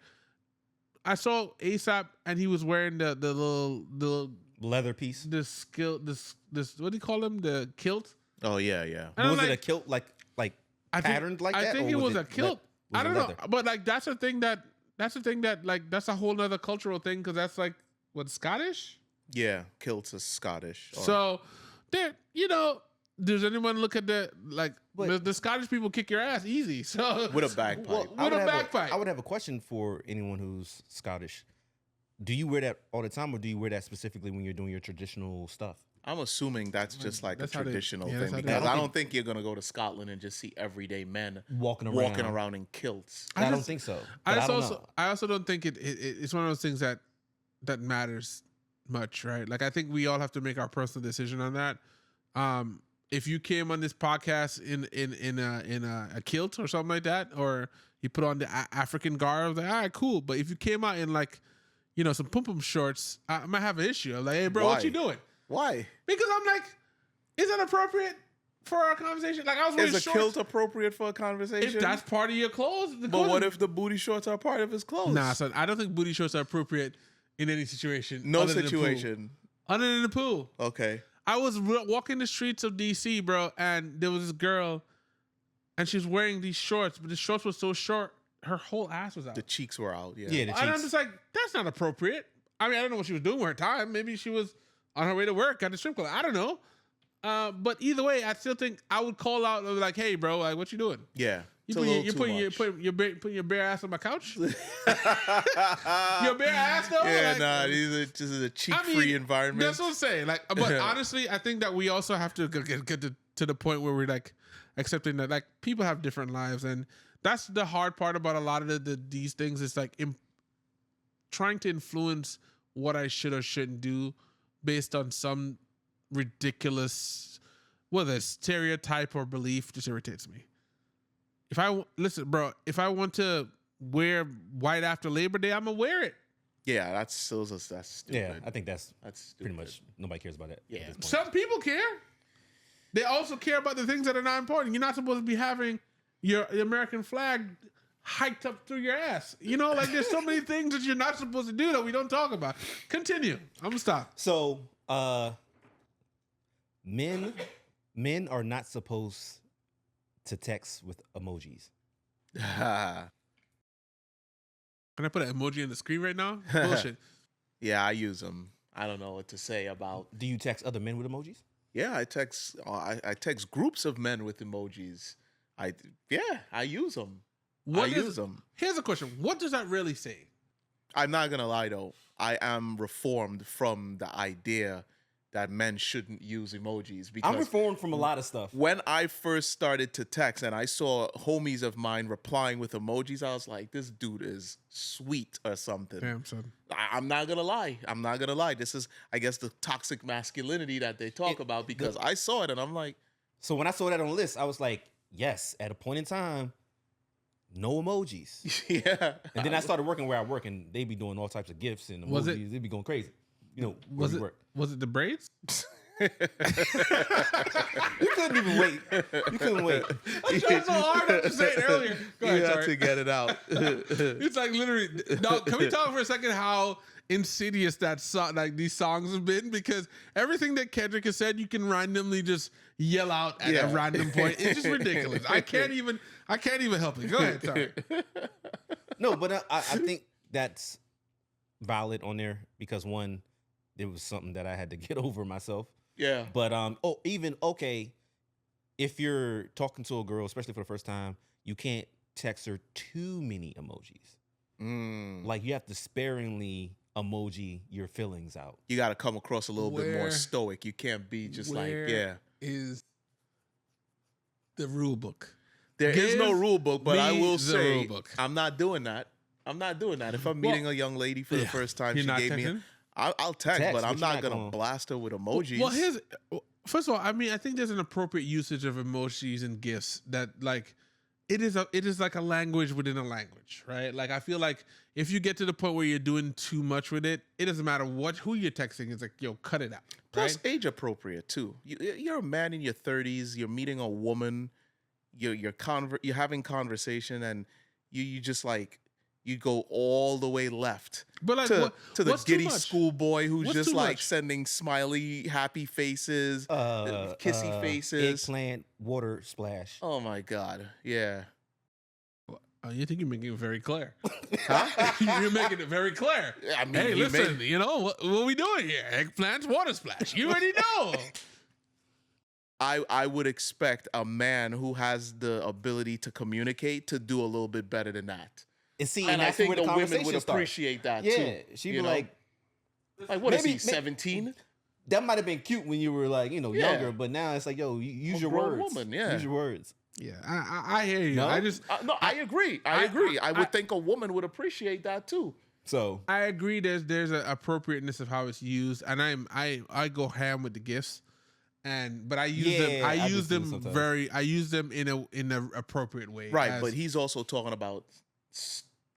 I saw A$AP and he was wearing the little leather piece. this what do you call them? The kilt. Oh yeah, yeah. And I'm Was it a like, kilt like I think- patterned like that? I think or it was a it kilt. was I it don't know, leather? but like that's a thing that like that's a whole nother cultural thing because that's like what Scottish. Yeah, kilts are Scottish. So there, does anyone look at the Scottish people kick your ass easy? So With a bagpipe. Well, With a bagpipe. I would have a question for anyone who's Scottish. Do you wear that all the time, or do you wear that specifically when you're doing your traditional stuff? I'm assuming that's just like That's a how they- traditional yeah, that's thing how they- because I don't think you're gonna go to Scotland and just see everyday men Walking around in kilts. I don't think so. I But just don't also know. I also don't think it's one of those things that matters much, right? Like I think we all have to make our personal decision on that. If you came on this podcast in a kilt or something like that, or you put on the African garb, like all right, cool. But if you came out in like, some pum pum shorts, I might have an issue. I'm like, hey, bro, Why? what you doing? Why? Because I'm like, is that appropriate for our conversation? Like I was wearing Is a shorts. kilt appropriate for a conversation? If that's part of your clothes, but what if the booty shorts are part of his clothes? Nah, son, I don't think booty shorts are appropriate in any situation. No other than the pool. situation. Other than the pool. Okay. I was walking the streets of DC, bro, and there was this girl, and she's wearing these shorts, but the shorts were so short, her whole ass was out. The cheeks were out. Yeah. Yeah, the And I'm cheeks. just like, that's not appropriate. I mean, I don't know what she was doing with her time. Maybe she was on her way to work at the strip club. I don't know. But either way, I still think I would call out like, "Hey, bro, like, what you doing? Yeah. You It's a putting your bare ass on my couch? Your bare ass though? Yeah, Like, nah, this is a cheek-free environment. That's what I'm saying. Like, but honestly, I think that we also have to get to the point where we're like accepting that like people have different lives, and that's the hard part about a lot of these things. Is like trying to influence what I should or shouldn't do based on some ridiculous, whether it's stereotype or belief, just irritates me. If I want to wear white after Labor Day, I'm gonna wear it. Yeah, that's stupid. Yeah, I think that's That's pretty stupid. much nobody cares about that. Yeah. At this point. Some people care. They also care about the things that are not important. You're not supposed to be having your American flag hiked up through your ass. Like there's so many things that you're not supposed to do that we don't talk about. Continue. I'm gonna stop. So, men are not supposed to text with emojis. Can I put an emoji on the screen right now? Bullshit. Yeah, I use them. I don't know what to say about. Do you text other men with emojis? Yeah, I text groups of men with emojis. I use them. Use them. Here's a question. What does that really say? I'm not gonna lie though. I am reformed from the idea that men shouldn't use emojis because I'm reformed from a lot of stuff. when I first started to text and I saw homies of mine replying with emojis, I was like, this dude is sweet or something. Damn, son. I'm not gonna lie. This is, I guess, the toxic masculinity that they talk about because I saw it and I'm like, So when I saw that on the list, I was like, yes, at a point in time, no emojis. yeah. And then I started working where I work, and they be doing all types of gifts and Was emojis. They'd be going crazy. Where Was we it work. was it the braids? You couldn't even wait. You couldn't wait. I tried so hard not to say it earlier. Go ahead, You have sorry. to get it out. It's like literally. No, can we talk for a second how insidious that song, like these songs have been? Because everything that Kendrick has said, you can randomly just yell out at a random point. It's just ridiculous. I can't even help it. Go ahead, sorry. No, but I think that's valid on there because one, it was something that I had to get over myself. Yeah. But if you're talking to a girl, especially for the first time, you can't text her too many emojis. Like you have to sparingly emoji your feelings out. You got to come across a little bit more Where- stoic. You can't be just like, Where yeah. is the rule book? There is Give no rule book, but I me will the say rule book. I'm not doing that. If I'm meeting a young lady for the first time, You're she not gave me, texting? I'll text, Text, but I'm but you're not not gonna gonna- blast her with emojis. Well, first of all, I mean, I think there's an appropriate usage of emojis and gifs that like it is like a language within a language, right? Like I feel like if you get to the point where you're doing too much with it, it doesn't matter who you're texting. It's like, yo, cut it out. Plus, Right? age appropriate too. You're a man in your 30s. You're meeting a woman. You're having conversation, and you just like you go all the way left But like, to the what's too giddy much? schoolboy who's What's just too like much? sending smiley, happy faces, kissy faces. Eggplant, water splash. Oh my god, yeah. You think you're making it very clear? Huh? You're making it very clear. I mean, Hey, you listen, made- you know what we doing here? Eggplants, water splash. You already know. I would expect a man who has the ability to communicate to do a little bit better than that. And see, And I that's think where the the women conversation would starts. appreciate that Yeah, too. she'd be you know? like, what is maybe- he, 17? that might have been cute when you were like, Yeah. younger, but now it's like, yo, use A your grown words. woman, yeah. Use your words. Yeah, I hear you. No? I just No, I agree. I agree. I would think a woman would appreciate that too. So I agree. There's an appropriateness of how it's used, and I go ham with the gifts, but I use them. Yeah, I I do use too them sometimes. I use them in a appropriate way. Right, as- but he's also talking about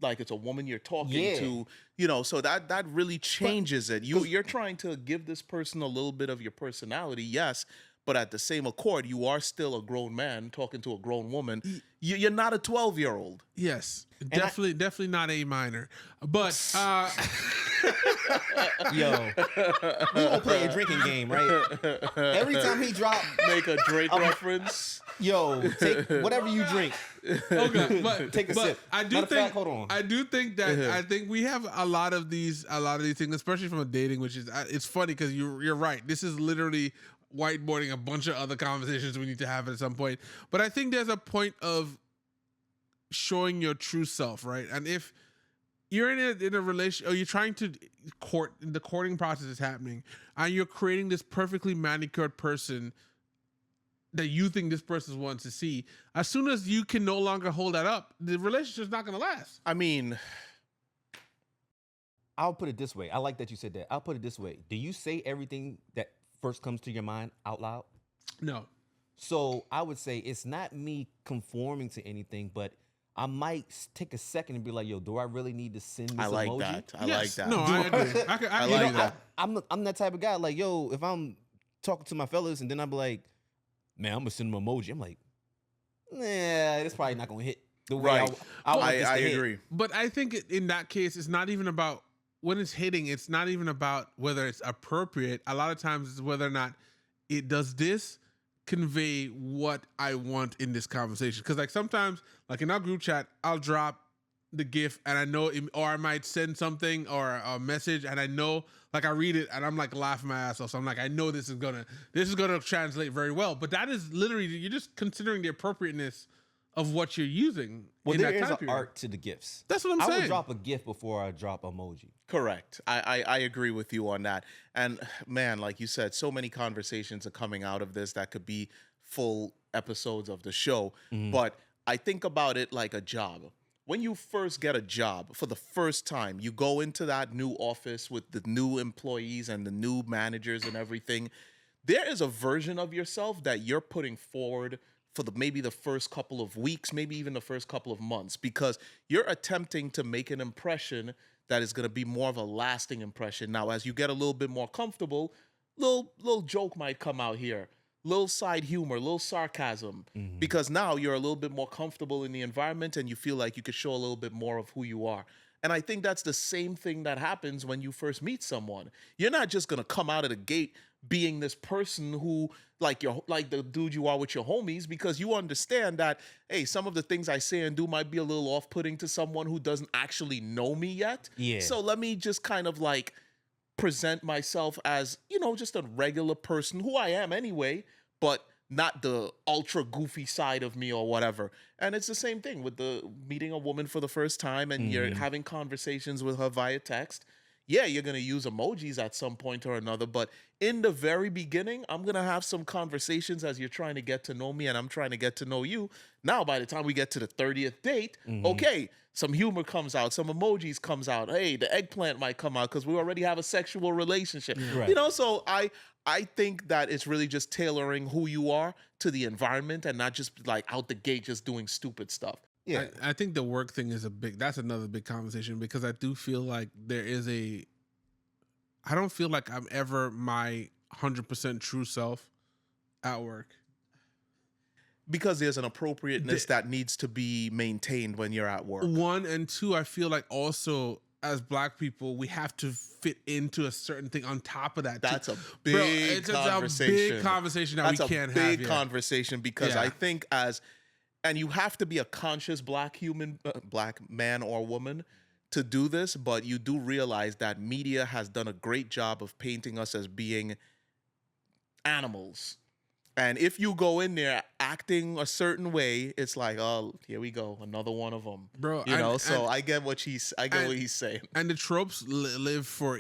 like it's a woman you're talking Yeah. to, so that really changes it. You're trying to give this person a little bit of your personality, yes, but at the same accord, you are still a grown man talking to a grown woman. You're not a 12-year-old. yes, definitely not A minor, but yo, we gonna play a drinking game, right? Every time he drop, Make a Drake reference. yo, take whatever you drink. okay, but Take a but sip. I do Matter of think fact, hold on. I do think that I think we have a lot of these things, especially from a dating, which is it's funny because you're right. This is literally whiteboarding a bunch of other conversations we need to have at some point. But I think there's a point of showing your true self, right? And if you're in a relation, or you're trying to court, the courting process is happening, and you're creating this perfectly manicured person that you think this person wants to see, as soon as you can no longer hold that up, the relationship's not going to last. I mean, I'll put it this way. I like that you said that. I'll put it this way. Do you say everything that first comes to your mind out loud? No. So I would say it's not me conforming to anything, but I might take a second and be like, yo, do I really need to send this I like emoji? that. I Yes. like that. No, I agree. I I can like see that. I'm that type of guy. Like, yo, if I'm talking to my fellas and then I'm like, man, I'm gonna send them an emoji. I'm like, nah, it's probably not gonna hit the way Right. I want this to hit. agree. But I think in that case, it's not even about when it's hitting. It's not even about whether it's appropriate. A lot of times, it's whether or not it does this convey what I want in this conversation. Because like sometimes, like in our group chat, I'll drop the GIF and I know, or I might send something or a message and I know, like I read it and I'm like laughing my ass off. So I'm like, I know this is gonna translate very well. But that is literally, you're just considering the appropriateness of what you're using. Well, in there that is time an period. art to the gifts. That's what I'm I saying. would drop a gift before I drop emoji. Correct. I agree with you on that. And man, like you said, so many conversations are coming out of this that could be full episodes of the show. But I think about it like a job. When you first get a job for the first time, you go into that new office with the new employees and the new managers and everything. There is a version of yourself that you're putting forward for maybe the first couple of weeks, maybe even the first couple of months, because you're attempting to make an impression that is going to be more of a lasting impression. Now, as you get a little bit more comfortable, little joke might come out here, little side humor, little sarcasm, because now you're a little bit more comfortable in the environment and you feel like you could show a little bit more of who you are. And I think that's the same thing that happens when you first meet someone. You're not just going to come out of the gate being this person who like the dude you are with your homies, because you understand that, hey, some of the things I say and do might be a little off-putting to someone who doesn't actually know me yet. Yeah. So let me just kind of like present myself as, just a regular person who I am anyway, but not the ultra goofy side of me or whatever. And it's the same thing with the meeting a woman for the first time and you're having conversations with her via text. Yeah, you're going to use emojis at some point or another, but in the very beginning, I'm going to have some conversations as you're trying to get to know me and I'm trying to get to know you. Now, by the time we get to the 30th date, okay, some humor comes out, some emojis comes out. Hey, the eggplant might come out because we already have a sexual relationship. Right. So I think that it's really just tailoring who you are to the environment and not just like out the gate just doing stupid stuff. Yeah. I think the work thing is that's another big conversation, because I do feel like I don't feel like I'm ever my 100% true self at work. Because there's an appropriateness that needs to be maintained when you're at work. One, and two, I feel like also as Black people, we have to fit into a certain thing on top of that. That's too. a big it's conversation. a big conversation that That's we can't a have big here. conversation because Yeah. I think and you have to be a conscious Black man or woman to do this, but you do realize that media has done a great job of painting us as being animals. And if you go in there acting a certain way, it's like, oh, here we go, another one of them, Bro, You know, and- so and- I get what he's saying. And the tropes live for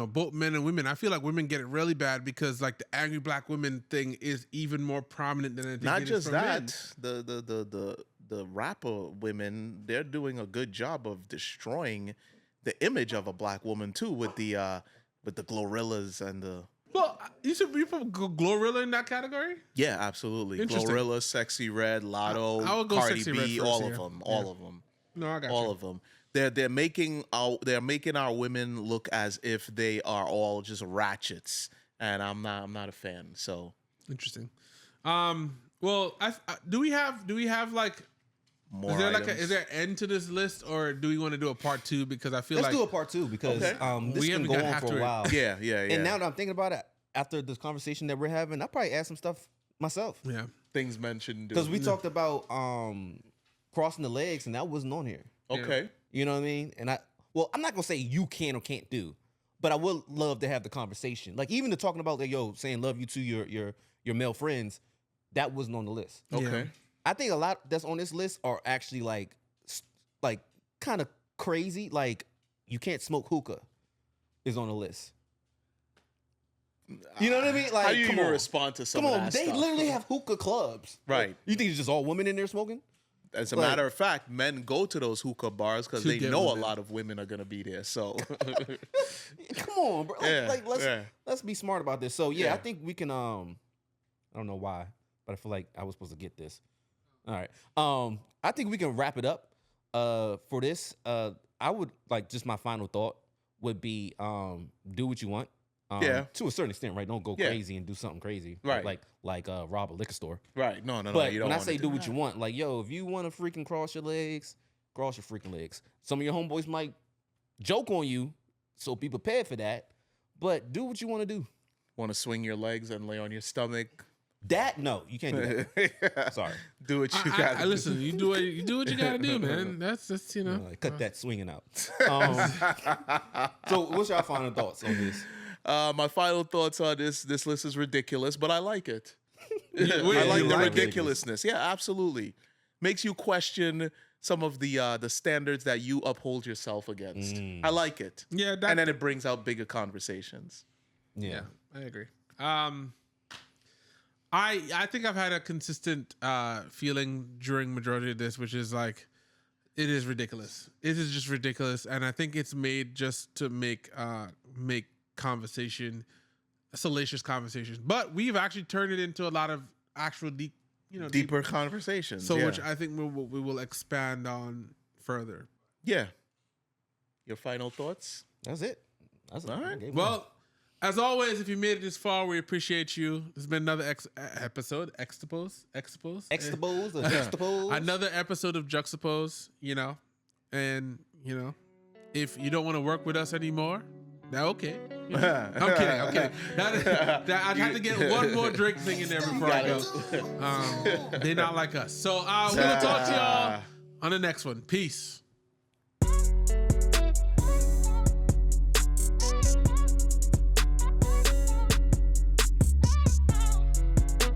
both men and women. I feel like women get it really bad because like the angry black women thing is even more prominent than anything. Not it is just for that, men. the rapper women, they're doing a good job of destroying the image of a black woman too, with the Glorillaz and the. Well, you put Glorilla in that category? Yeah, absolutely. Interesting. Glorilla, Sexy Red, Lotto, I would go Cardi Sexy B, Red first, all yeah. of them, all of them, No, I got all you. of them. They're making our women look as if they are all just ratchets, and I'm not a fan. So Interesting. Well, do we have like more. is there items. is there an end to this list, or do we want to do a part 2? Because I feel Let's like do a part 2 because Okay. this We can haven't go got on half for to a it. while. Yeah. And now that I'm thinking about it, after this conversation that we're having, I'll probably add some stuff myself. yeah. Things mentioned. Because we talked about crossing the legs, and that wasn't on here. Okay. You know what I mean? And I'm not gonna say you can or can't do, but I would love to have the conversation. Like even the talking about like saying love you to your male friends, that wasn't on the list. Yeah. Okay. I think a lot that's on this list are actually like kind of crazy. Like you can't smoke hookah is on the list. You know what I mean? Like How do you come even on. respond to some Come of on, that they stuff? literally have hookah clubs. Right. You think it's just all women in there smoking? As a Like- matter of fact, men go to those hookah bars because To they get know women. a lot of women are gonna be there. So Come on, bro. Yeah, yeah. Let's be smart about this. So yeah, Yeah. I think we can I don't know why, but I feel like I was supposed to get this. All right. I think we can wrap it up for this. I would like just my final thought would be do what you want. Yeah. To a certain extent, right? Don't go Yeah. crazy and do something crazy. Right. Like rob a liquor store. right, no, But you don't when I wanna say do what that. you want, like if you want to freaking cross your legs, cross your freaking legs. Some of your homeboys might joke on you, so be prepared for that. But do what you want to do. Want to swing your legs and lay on your stomach? That no, you can't do that. Sorry. Do what you got. Listen, you do what you gotta do, man. That's Like, cut that swinging out. So, what's your final thoughts on this? My final thoughts are this list is ridiculous, but I like it. wait, I like you the like it? ridiculousness. Yeah, absolutely. Makes you question some of the standards that you uphold yourself against. I like it. Yeah, And then it brings out bigger conversations. Yeah. I agree. I think I've had a consistent feeling during majority of this, which is like it is ridiculous. It is just ridiculous, and I think it's made just to make conversation, salacious conversations. But we've actually turned it into a lot of actual deep, Deeper conversations. So yeah. which I think we will expand on further. Yeah. Your final thoughts? That's it. That's All right. okay, Well, as always, if you made it this far, we appreciate you. There's been another episode, Juxtaposed. Extapose or juxtapose. Another episode of Juxtaposed, and if you don't want to work with us anymore, now okay. I'm kidding. I'd have to get one more Drake thing in there before I go. They're not like us. So we will talk to y'all on the next one. Peace.